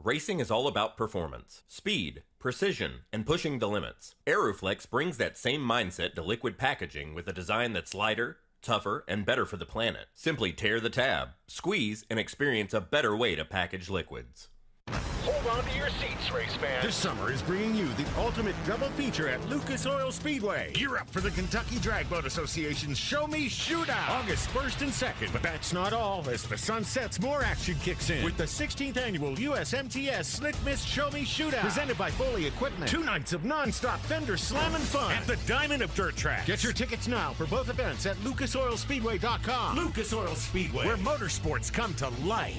Racing is all about performance, speed, precision, and pushing the limits. Aeroflex brings that same mindset to liquid packaging with a design that's lighter, tougher, and better for the planet. Simply tear the tab, squeeze, and experience a better way to package liquids. Hold on to your seats, race fans. This summer is bringing you the ultimate double feature at Lucas Oil Speedway. Gear up for the Kentucky Drag Boat Association's Show Me Shootout, August 1st and 2nd. But that's not all. As the sun sets, more action kicks in with the 16th annual USMTS Slick Miss Show Me Shootout, presented by Foley Equipment. 2 nights of non-stop fender slamming fun at the Diamond of Dirt Track. Get your tickets now for both events at lucasoilspeedway.com. Lucas Oil Speedway, where motorsports come to life.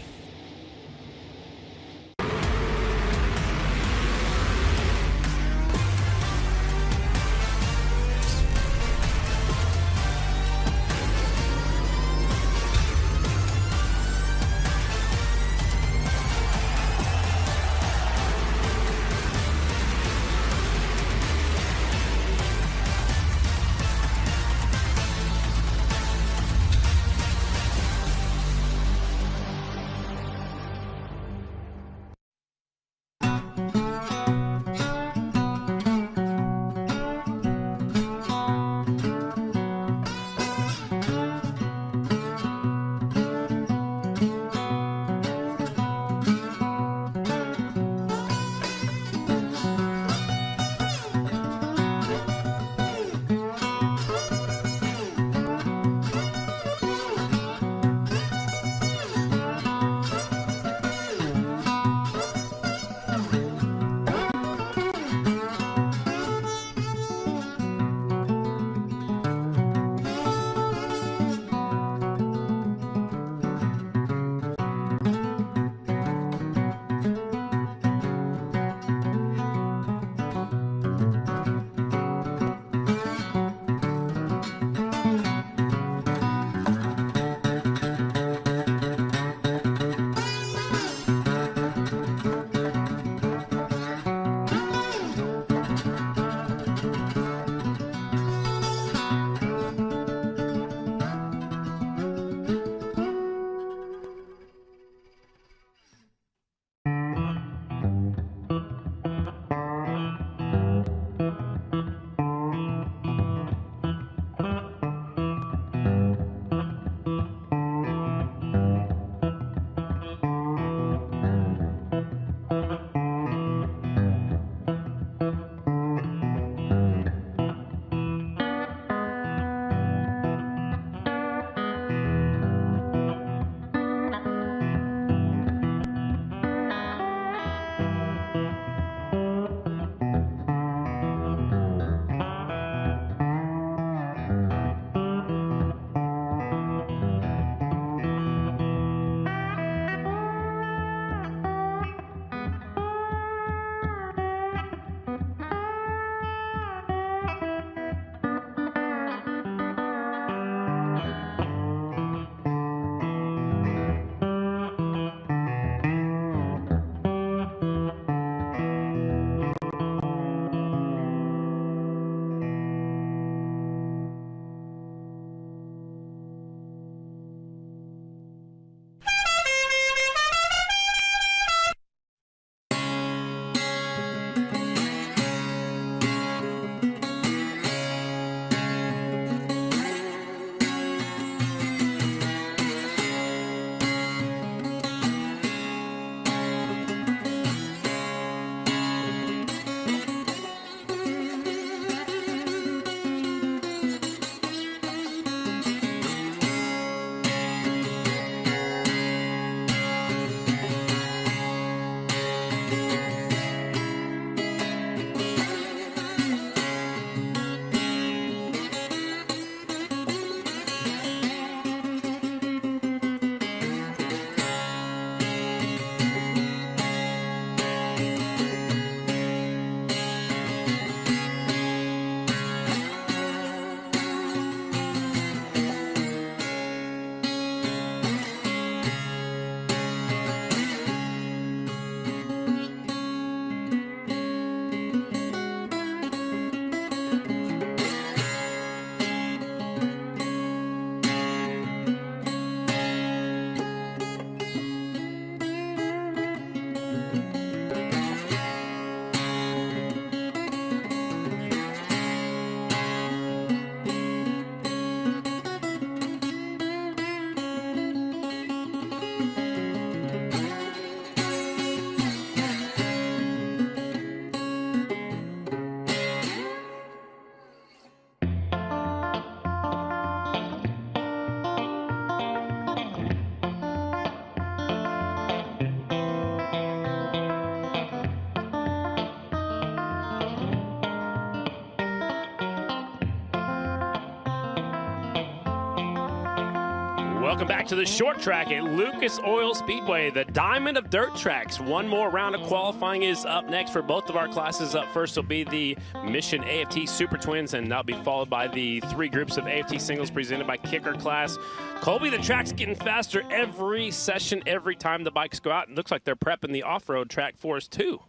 Welcome back to the short track at Lucas Oil Speedway, the diamond of dirt tracks. One more round of qualifying is up next for both of our classes. Up first will be the Mission AFT Super Twins, and that'll be followed by the 3 groups of AFT Singles presented by Kicker Class. Colby, the track's getting faster every session, every time the bikes go out. It looks like they're prepping the off-road track for us, too.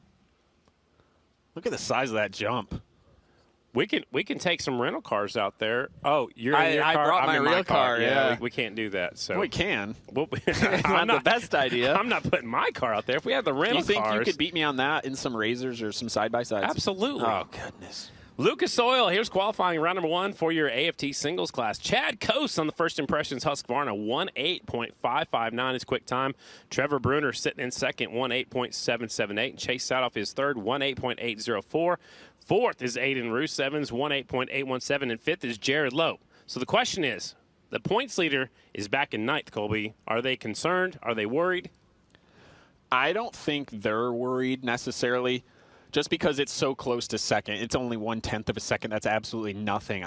Look at the size of that jump. We can take some rental cars out there. Oh, you're in your I car? brought I'm my in real car, yeah. We can't do that. So We can. Well, I'm not the best idea. I'm not putting my car out there. If we had the rental Do you think cars, you could beat me on that in some razors or some side-by-sides? Absolutely. Oh, goodness. Lucas Oil, here's qualifying round number 1 for your AFT Singles class. Chad Coase on the First Impressions Husqvarna, 1:8.559 his quick time. Trevor Bruner sitting in second, 1:8.778. Chase Sadoff is third, 1:8.804. Fourth is Aiden Roos Evans, 1:8.817. And fifth is Jared Lowe. So the question is, the points leader is back in ninth, Colby. Are they concerned? Are they worried? I don't think they're worried necessarily. Just because it's so close to second, it's only 1/10 of a second. That's absolutely nothing.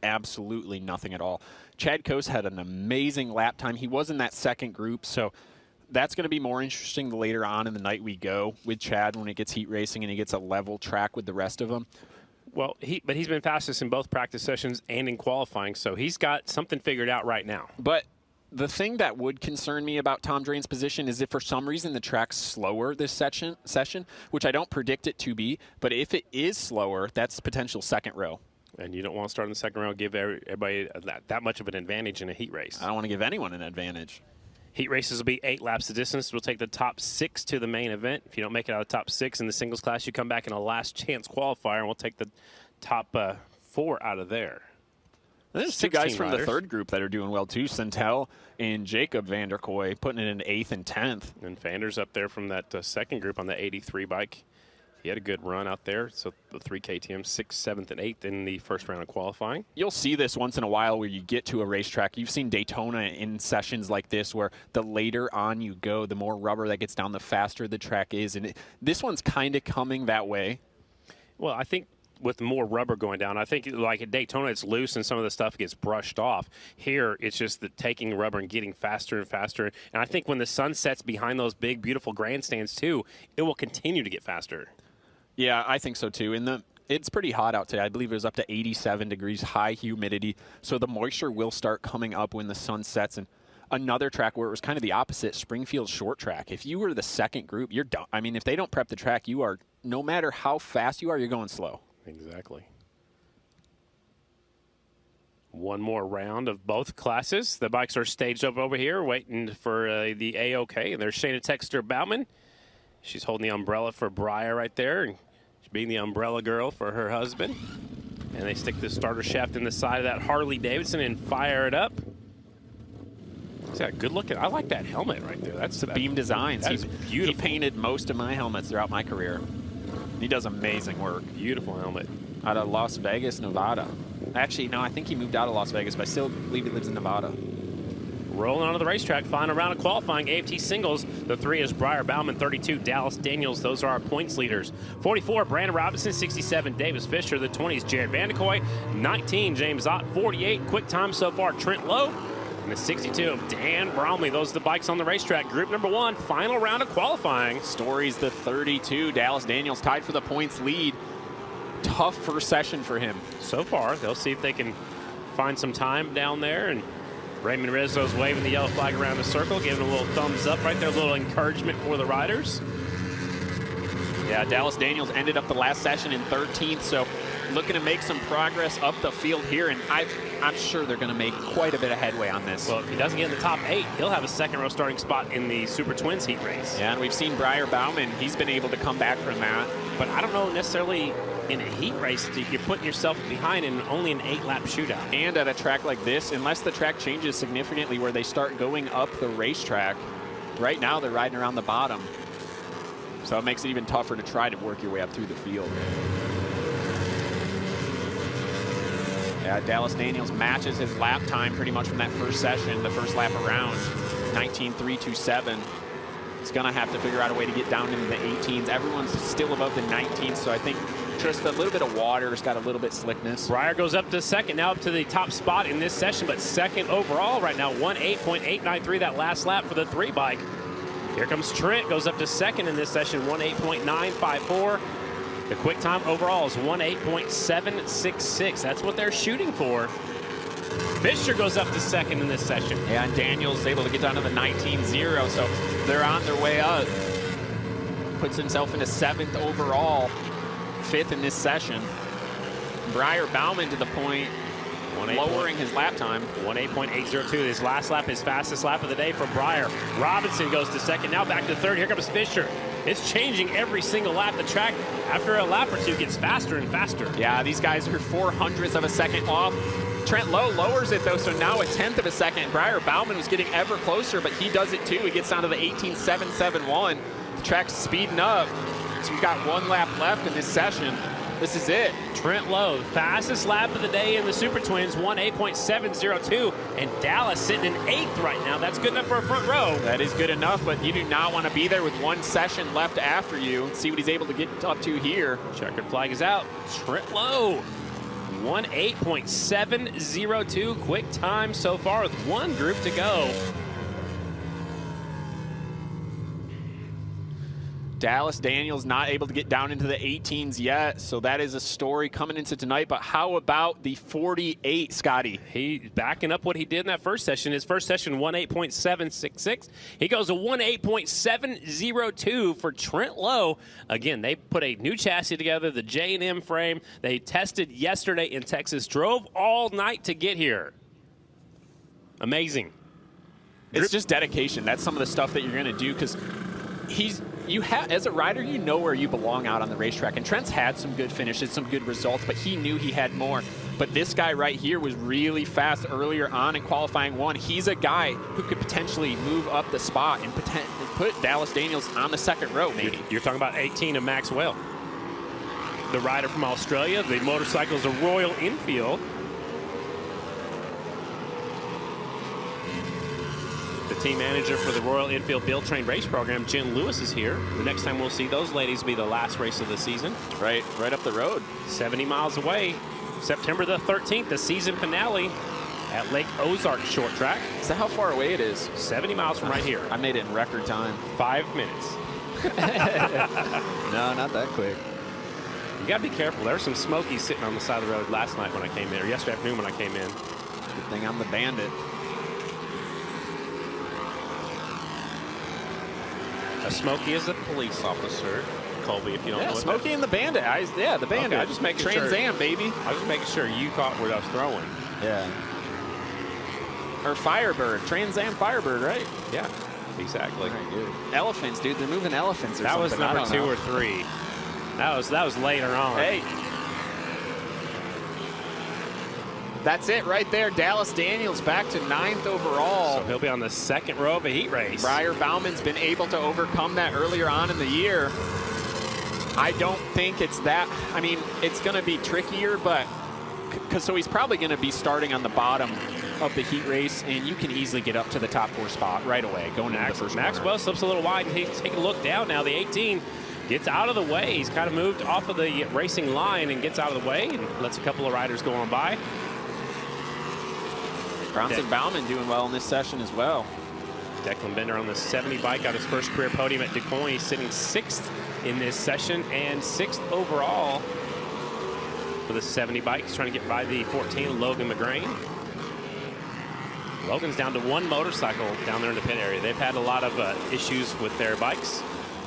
Absolutely nothing at all. Chad Coase had an amazing lap time. He was in that second group, so that's going to be more interesting later on in the night we go with Chad when it gets heat racing and he gets a level track with the rest of them. Well, but he's been fastest in both practice sessions and in qualifying, so he's got something figured out right now. But the thing that would concern me about Tom Drain's position is if for some reason the track's slower this session, which I don't predict it to be, but if it is slower, that's potential second row. And you don't want to start in the second row and give everybody that much of an advantage in a heat race. I don't want to give anyone an advantage. Heat races will be 8 laps of distance. We'll take the top 6 to the main event. If you don't make it out of the top 6 in the singles class, you come back in a last chance qualifier, and we'll take the top 4 out of there. There's 2 guys from the third group that are doing well, too. Santel and Jacob Vanderkoy putting it in 8th and 10th. And Vander's up there from that second group on the 83 bike. He had a good run out there. So the 3 KTM, 6th, 7th, and 8th in the first round of qualifying. You'll see this once in a while where you get to a racetrack. You've seen Daytona in sessions like this where the later on you go, the more rubber that gets down, the faster the track is. And this one's kind of coming that way. Well, I think with more rubber going down, I think like at Daytona it's loose and some of the stuff gets brushed off. Here it's just the taking rubber and getting faster and faster. And I think when the sun sets behind those big, beautiful grandstands too, it will continue to get faster. Yeah, I think so too. And it's pretty hot out today. I believe it was up to 87 degrees, high humidity. So the moisture will start coming up when the sun sets. And another track where it was kind of the opposite, Springfield short track. If you were the second group, you're done. I mean, if they don't prep the track, you are, no matter how fast you are, you're going slow. Exactly. One more round of both classes. The bikes are staged up over here waiting for the A-OK. And there's Shayna Texter Bauman. She's holding the umbrella for Briar right there, and she's being the umbrella girl for her husband. And they stick the starter shaft in the side of that Harley Davidson and fire it up. It's got good looking. I like that helmet right there. That's the Beam Designs. That's beautiful. He painted most of my helmets throughout my career. He does amazing work. Beautiful helmet. Out of Las Vegas, Nevada. Actually, no, I think he moved out of Las Vegas, but I still believe he lives in Nevada. Rolling onto the racetrack, final round of qualifying, AFT Singles. The 3 is Briar Bauman, 32, Dallas Daniels. Those are our points leaders. 44, Brandon Robinson, 67, Davis Fisher. The 20s, Jared Vanderkoy, 19, James Ott, 48. Quick time so far, Trent Lowe. And the 62 of Dan Bromley. Those are the bikes on the racetrack. Group number 1, final round of qualifying. Story's the 32. Dallas Daniels tied for the points lead. Tough first session for him. So far, they'll see if they can find some time down there. And Raymond Rizzo's waving the yellow flag around the circle, giving a little thumbs up right there, a little encouragement for the riders. Yeah, Dallas Daniels ended up the last session in 13th, so looking to make some progress up the field here, and I'm sure they're going to make quite a bit of headway on this. Well, if he doesn't get in the top 8, he'll have a second row starting spot in the Super Twins heat race. Yeah, and we've seen Briar Bauman. He's been able to come back from that. But I don't know necessarily in a heat race you're putting yourself behind in only an 8-lap shootout. And at a track like this, unless the track changes significantly where they start going up the racetrack, right now they're riding around the bottom. So it makes it even tougher to try to work your way up through the field. Yeah, Dallas Daniels matches his lap time pretty much from that first session, the first lap around, 19.327. He's going to have to figure out a way to get down into the 18s. Everyone's still above the 19s, so I think just a little bit of water. It's got a little bit slickness. Breyer goes up to second, now up to the top spot in this session, but second overall right now, 1:8.893 that last lap for the 3 bike. Here comes Trent, goes up to second in this session, 1:8.954. The quick time overall is 1:8.766. That's what they're shooting for. Fisher goes up to second in this session. Yeah, and Daniel's able to get down to the 19.0, so they're on their way up. Puts himself into 7th overall, 5th in this session. Breyer Bauman to the point, lowering his lap time. 1:8.802. His last lap, his fastest lap of the day for Breyer. Robinson goes to second, now back to third. Here comes Fisher. It's changing every single lap. The track, after a lap or two, gets faster and faster. Yeah, these guys are 0.04 of a second off. Trent Lowe lowers it, though, so now 1/10 of a second. Breyer Bauman was getting ever closer, but he does it, too. He gets down to the 18.771. The track's speeding up, so we've got 1 lap left in this session. This is it. Trent Lowe, fastest lap of the day in the Super Twins, 1:8.702, and Dallas sitting in 8th right now. That's good enough for a front row. That is good enough, but you do not want to be there with 1 session left after you. Let's see what he's able to get up to here. Checkered flag is out. Trent Lowe, 1:8.702 quick time so far with 1 group to go. Dallas Daniels not able to get down into the 18s yet, so that is a story coming into tonight. But how about the 48, Scotty? He backing up what he did in that first session. His first session, 1:8.766. He goes to 1:8.702 for Trent Lowe. Again, they put a new chassis together, the J&M frame. They tested yesterday in Texas, drove all night to get here. Amazing. It's just dedication. That's some of the stuff that you're going to do, because as a rider, you know where you belong out on the racetrack. And Trent's had some good finishes, some good results, but he knew he had more. But this guy right here was really fast earlier on in qualifying 1. He's a guy who could potentially move up the spot and put Dallas Daniels on the 2nd row, maybe. You're talking about 18 of Maxwell, the rider from Australia. The motorcycle is a Royal Enfield. The team manager for the Royal Enfield Build Train Race Program, Jen Lewis, is here. The next time we'll see those ladies will be the last race of the season. Right up the road. 70 miles away. September the 13th, the season finale at Lake Ozark Short Track. Is that how far away it is? 70 miles from right here. I made it in record time. 5 minutes. No, not that quick. You got to be careful. There were some Smokies sitting on the side of the road last night when I came in, or yesterday afternoon when I came in. Good thing I'm the bandit. A Smokey is a police officer, Colby, if you don't know what Smokey and the Bandit. Yeah, the Bandit. Okay, I just making sure. Trans Am, baby. I was just making sure you caught where I was throwing. Yeah. Or Firebird. Trans Am Firebird, right? Yeah, exactly. All right, good. Elephants, dude. They're moving elephants or that something. That was number 2 or 3. That was later on. Hey. That's it right there. Dallas Daniels back to 9th overall. So he'll be on the 2nd row of a heat race. Breyer Bauman's been able to overcome that earlier on in the year. I don't think it's that. I mean, it's going to be trickier, but so he's probably going to be starting on the bottom of the heat race, and you can easily get up to the top 4 spot right away going into the first Maxwell corner. slips a little wide, and he's taking a look down now. The 18 gets out of the way. He's kind of moved off of the racing line and gets out of the way and lets a couple of riders go on by. Bronson Bauman doing well in this session as well. Declan Bender on the 70 bike got his first career podium at DuQuoin, sitting 6th in this session and 6th overall for the 70 bike. He's trying to get by the 14, Logan McGrain. Logan's down to 1 motorcycle down there in the pit area. They've had a lot of issues with their bikes.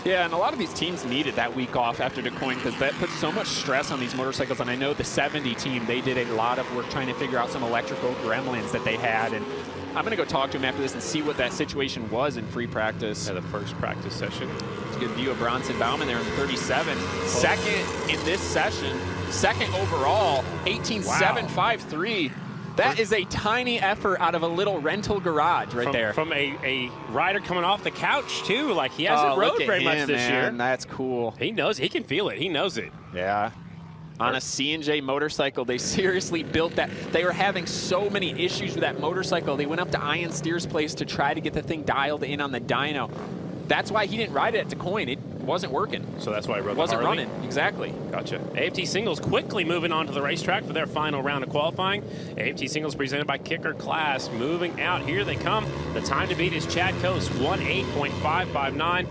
Yeah, and a lot of these teams needed that week off after DuQuoin because that puts so much stress on these motorcycles. And I know the 70 team, they did a lot of work trying to figure out some electrical gremlins that they had. And I'm going to go talk to him after this and see what that situation was in free practice. Yeah, the first practice session. It's a good view of Bronson Bauman there in 37. Second in this session, 2nd overall, 18.753. That is a tiny effort out of a little rental garage there. From a rider coming off the couch, too. Like, he hasn't rode very much this year. That's cool. He knows. He can feel it. He knows it. Yeah. On a C&J motorcycle, they seriously built that. They were having so many issues with that motorcycle. They went up to Ian Steer's place to try to get the thing dialed in on the dyno. That's why he didn't ride it at DuQuoin. It wasn't working. So that's why I rode wasn't the Harley. running. Exactly. Gotcha. AFT Singles quickly moving on to the racetrack for their final round of qualifying. AFT Singles presented by Kicker Class. Moving out, here they come. The time to beat is Chad Coast, 1:8.559.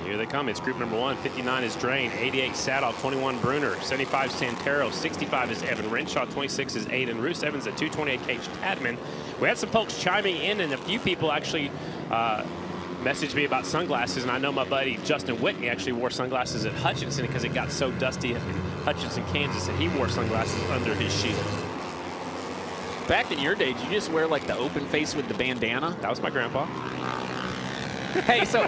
Here they come. It's group number 1. 59 is Drain. 88 Sadoff. 21 Bruner. 75 Santero. 65 is Evan Renshaw. 26 is Aiden Roos Evans. At 228 Cage Tadman. We had some folks chiming in, and a few people actually messaged me about sunglasses, and I know my buddy Justin Whitney actually wore sunglasses at Hutchinson because it got so dusty in Hutchinson, Kansas, and he wore sunglasses under his shield. Back in your day, did you just wear like the open face with the bandana? That was my grandpa. Hey, so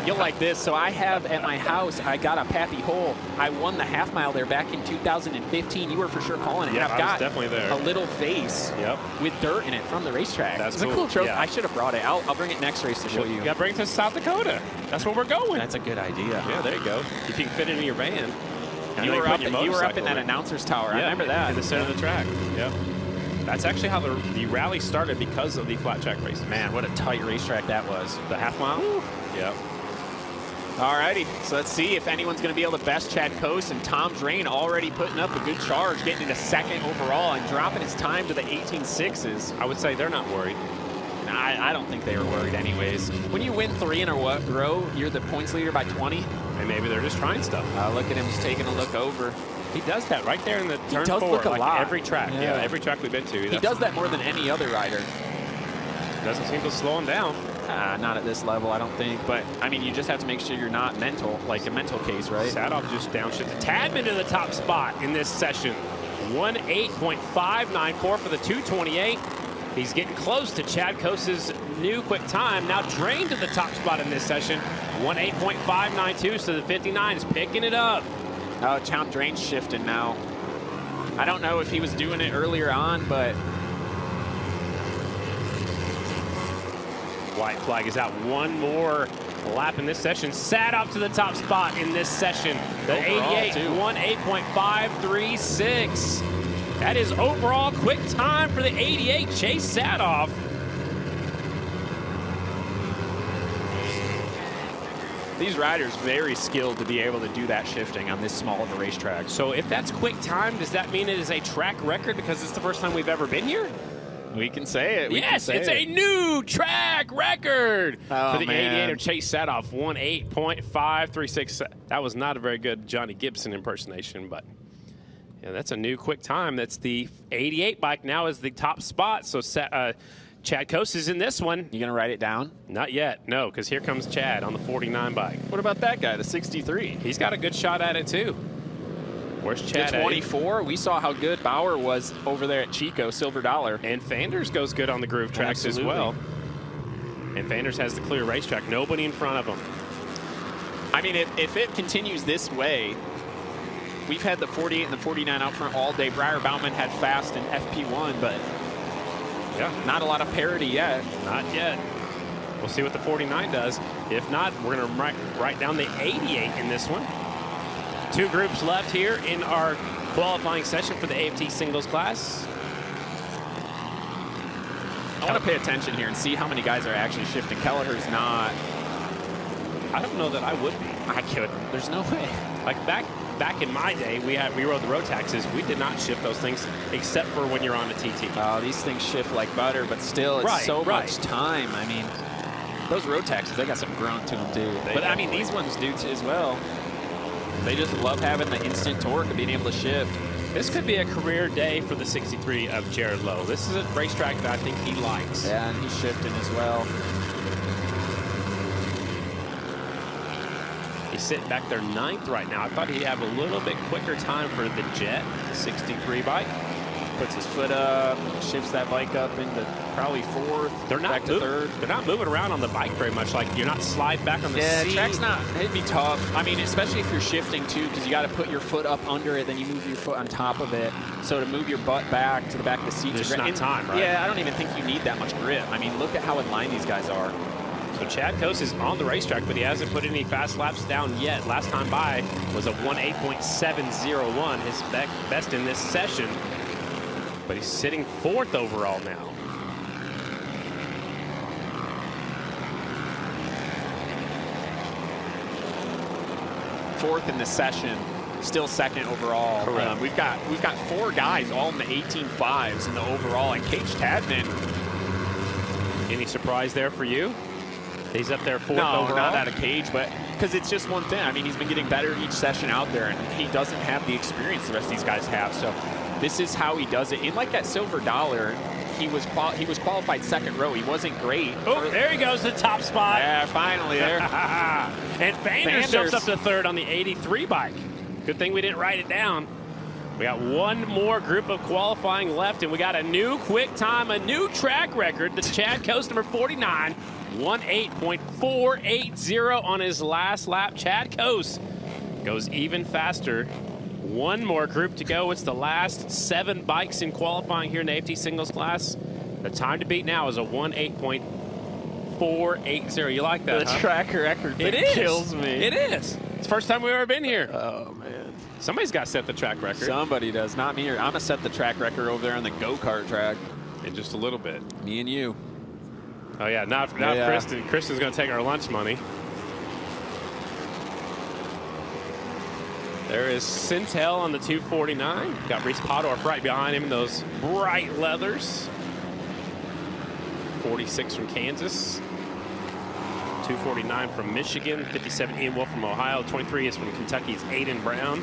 you'll like this. So I have at my house, I got a Pappy Hole. I won the half mile there back in 2015. You were for sure calling it. Yeah, I've I got was definitely there. A little face with dirt in it from the racetrack. That's it's cool. a cool trophy. Yeah. I should have brought it. I'll bring it next race to show you. You got to bring it to South Dakota. That's where we're going. That's a good idea. Yeah, there you go. If you can fit it in your van. You were up in that announcer's tower. I remember that. In the center of the track. Yeah. That's actually how the rally started because of the flat track races. Man, what a tight racetrack that was. The half mile? Woo. Yep. All righty, so let's see if anyone's going to be able to best Chad Coast. And Tom Drain already putting up a good charge, getting into second overall and dropping his time to the 18.6s. I would say they're not worried. Nah, I don't think they were worried anyways. When you win 3 in a row, you're the points leader by 20. And maybe they're just trying stuff. Look at him just taking a look over. He does that right there in the turn 4. He does look a lot. Every track. Yeah, every track we've been to. He does that more than any other rider. Doesn't seem to slow him down. Not at this level, I don't think. But, I mean, you just have to make sure you're not mental, like a mental case, right? Sadoff just downshifted Tadman to the top spot in this session. 1:8.594 for the 228. He's getting close to Chad Coast's new quick time. Now Drain to the top spot in this session. 1:8.592, so the 59 is picking it up. Oh, Tom Drain's shifting now. I don't know if he was doing it earlier on, but white flag is out. One more lap in this session. Sadoff to the top spot in this session. The overall, 88, 1:8.536. That is overall quick time for the 88, Chase Sadoff. These riders very skilled to be able to do that shifting on this small of a racetrack. So if that's quick time, does that mean it is a track record because it's the first time we've ever been here? We can say it. Yes, it's a new track record for the man. 88 of Chase Sadoff, 1:8.536. That was not a very good Johnny Gibson impersonation, but yeah, that's a new quick time. That's the 88 bike now is the top spot. So Chad Coast is in this one. You gonna write it down? Not yet, no, because here comes Chad on the 49 bike. What about that guy, the 63? He's got a good shot at it too. Where's Chad? The 24. We saw how good Bauer was over there at Chico, Silver Dollar. And Fanders goes good on the groove tracks as well. And Fanders has the clear racetrack. Nobody in front of him. I mean, if it continues this way, we've had the 48 and the 49 out front all day. Briar Bauman had fast in FP1, but yeah, not a lot of parity yet. Not yet. We'll see what the 49 does. If not, we're going to write down the 88 in this one. 2 groups left here in our qualifying session for the AFT Singles class. I want to pay attention here and see how many guys are actually shifting. Kelleher's not. I don't know that I would be. I couldn't. There's no way. Like back in my day, we rode the road taxes. We did not shift those things except for when you're on a TT. Oh, these things shift like butter, but still, it's so much time. I mean, those road taxes, they got some grunt to them too. But I mean, these ones do too as well. They just love having the instant torque of being able to shift. This could be a career day for the 63 of Jared Lowe. This is a racetrack that I think he likes. Yeah, and he's shifting as well. He's sitting back there 9th right now. I thought he'd have a little bit quicker time for the Jet, the 63 bike. Puts his foot up, shifts that bike up into probably 4th, back to 3rd. They're not moving around on the bike very much. Like, you're not slide back on the seat. Yeah, track's not, it'd be tough. I mean, especially if you're shifting too, because you got to put your foot up under it, then you move your foot on top of it. So to move your butt back to the back of the seat. There's not time, right? Yeah, I don't even think you need that much grip. I mean, look at how in line these guys are. So Chad Coast is on the racetrack, but he hasn't put any fast laps down yet. Last time by was a 1:8.701, his best in this session. But he's sitting 4th overall now. 4th in the session, still 2nd overall. Correct. We've got 4 guys all in the 18.5s in the overall, and Cage Tadman. Any surprise there for you? He's up there 4th No, overall? not out of Cage, but because it's just one thing. I mean, he's been getting better each session out there, and he doesn't have the experience the rest of these guys have. So this is how he does it. And like that Silver Dollar, he was qualified 2nd row. He wasn't great. Oh, there he goes, the top spot. Yeah, finally there. And Vanders jumps up to 3rd on the 83 bike. Good thing we didn't write it down. We got one more group of qualifying left, and we got a new quick time, a new track record. The Chad Coast, number 49, 1:8.480 on his last lap. Chad Coast goes even faster. One more group to go. It's the last 7 bikes in qualifying here in the AFT Singles class. The time to beat now is a 1:8.480. You like that, The huh? track record thing kills me. It is. It's the first time we've ever been here. Oh, man. Somebody's got to set the track record. Somebody does, not me. I'm going to set the track record over there on the go-kart track. In just a little bit. Me and you. Oh, yeah, now Yeah. Kristen. Kristen's going to take our lunch money. There is Sintel on the 249. Got Reese Pottorff right behind him in those bright leathers. 46 from Kansas. 249 from Michigan. 57 Ian Wolf from Ohio. 23 is from Kentucky's Aiden Brown.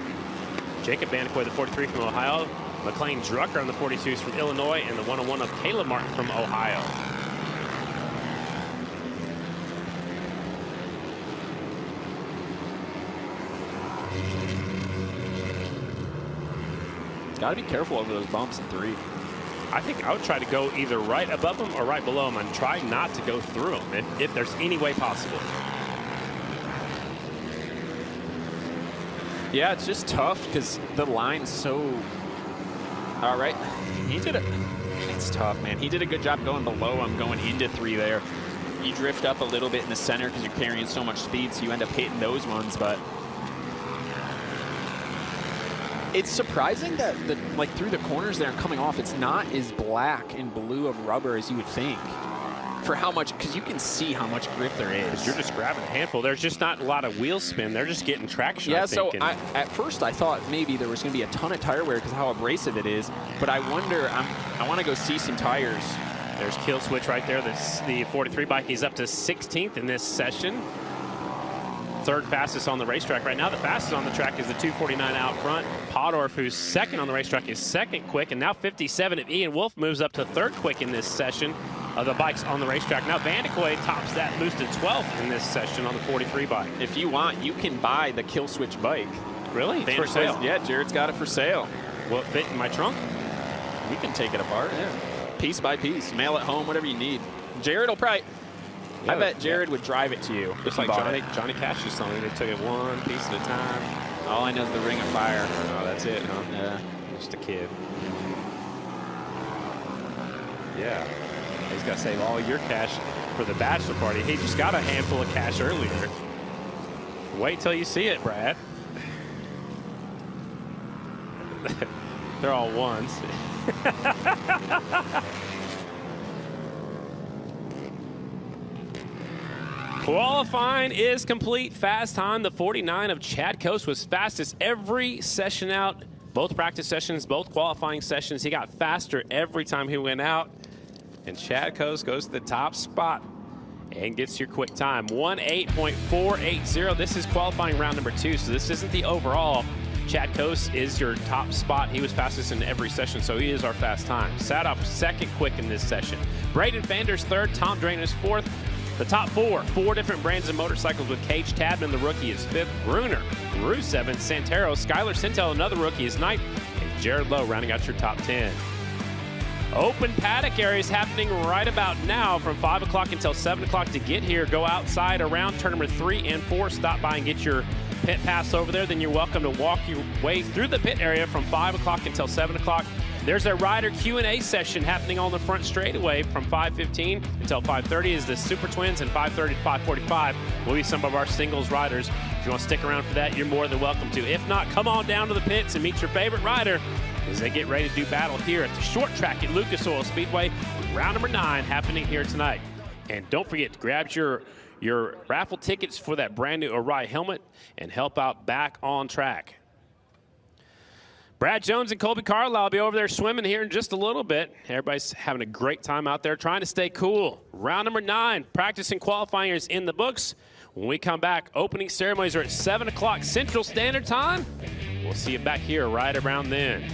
Jacob Bandicoy, the 43 from Ohio. McLean Drucker on the 42s from Illinois. And the 101 of Caleb Martin from Ohio. Got to be careful over those bumps in 3. I think I would try to go either right above them or right below them and try not to go through them if there's any way possible. Yeah, it's just tough because the line's so... All right. He did it. It's tough, man. He did a good job going below him, going into 3 there. You drift up a little bit in the center because you're carrying so much speed, so you end up hitting those ones, but... It's surprising that like through the corners there and coming off, it's not as black and blue of rubber as you would think. For how much, because you can see how much grip there is. You're just grabbing a handful. There's just not a lot of wheel spin. They're just getting traction. Yeah, I think, so at first I thought maybe there was going to be a ton of tire wear because of how abrasive it is. But I wonder, I want to go see some tires. There's Kill Switch right there. That's the 43 bike. He's up to 16th in this session. 3rd fastest on the racetrack right now. The fastest on the track is the 249 out front. Pottorff, who's 2nd on the racetrack, is 2nd quick. And now 57 of Ian Wolf moves up to 3rd quick in this session of the bikes on the racetrack. Now Vandekoy tops that, moves to 12th in this session on the 43 bike. If you want, you can buy the Kill Switch bike. Really? It's for sale? Yeah, Jared's got it for sale. Will it fit in my trunk? We can take it apart, yeah. Piece by piece, mail it home, whatever you need. Jared will probably... I bet Jared would drive it to you. Just like Johnny Cash's song. They took it one piece at a time. All I know is the Ring of Fire. Oh, that's it, huh? Yeah. Just a kid. Yeah. He's got to save all your cash for the bachelor party. He just got a handful of cash earlier. Wait till you see it, Brad. They're all ones. Qualifying is complete. Fast time. The 49 of Chad Coast was fastest every session out. Both practice sessions, both qualifying sessions. He got faster every time he went out. And Chad Coast goes to the top spot and gets your quick time. 1:8.480. This is qualifying round number 2, so this isn't the overall. Chad Coast is your top spot. He was fastest in every session, so he is our fast time. Sadoff 2nd quick in this session. Braden Vanders 3rd. Tom Drain is 4th. The top 4 different brands of motorcycles with Cage Tadman, the rookie, is 5th. Gruner, Rue 7th. Santero, Skylar Sintel, another rookie, is 9th. And Jared Lowe rounding out your top 10. Open paddock areas happening right about now from 5 o'clock until 7 o'clock. To get here, go outside around turn number 3 and 4. Stop by and get your pit pass over there. Then you're welcome to walk your way through the pit area from 5 o'clock until 7 o'clock. There's a rider Q&A session happening on the front straightaway from 5:15 until 5:30 is the Super Twins, and 5:30 to 5:45 will be some of our singles riders. If you want to stick around for that, you're more than welcome to. If not, come on down to the pits and meet your favorite rider as they get ready to do battle here at the short track at Lucas Oil Speedway. Round number 9 happening here tonight. And don't forget to grab your your raffle tickets for that brand new Arai helmet and help out back on track. Brad Jones and Colby Carlisle will be over there swimming here in just a little bit. Everybody's having a great time out there trying to stay cool. Round number 9, practice and qualifying is in the books. When we come back, opening ceremonies are at 7 o'clock Central Standard Time. We'll see you back here right around then.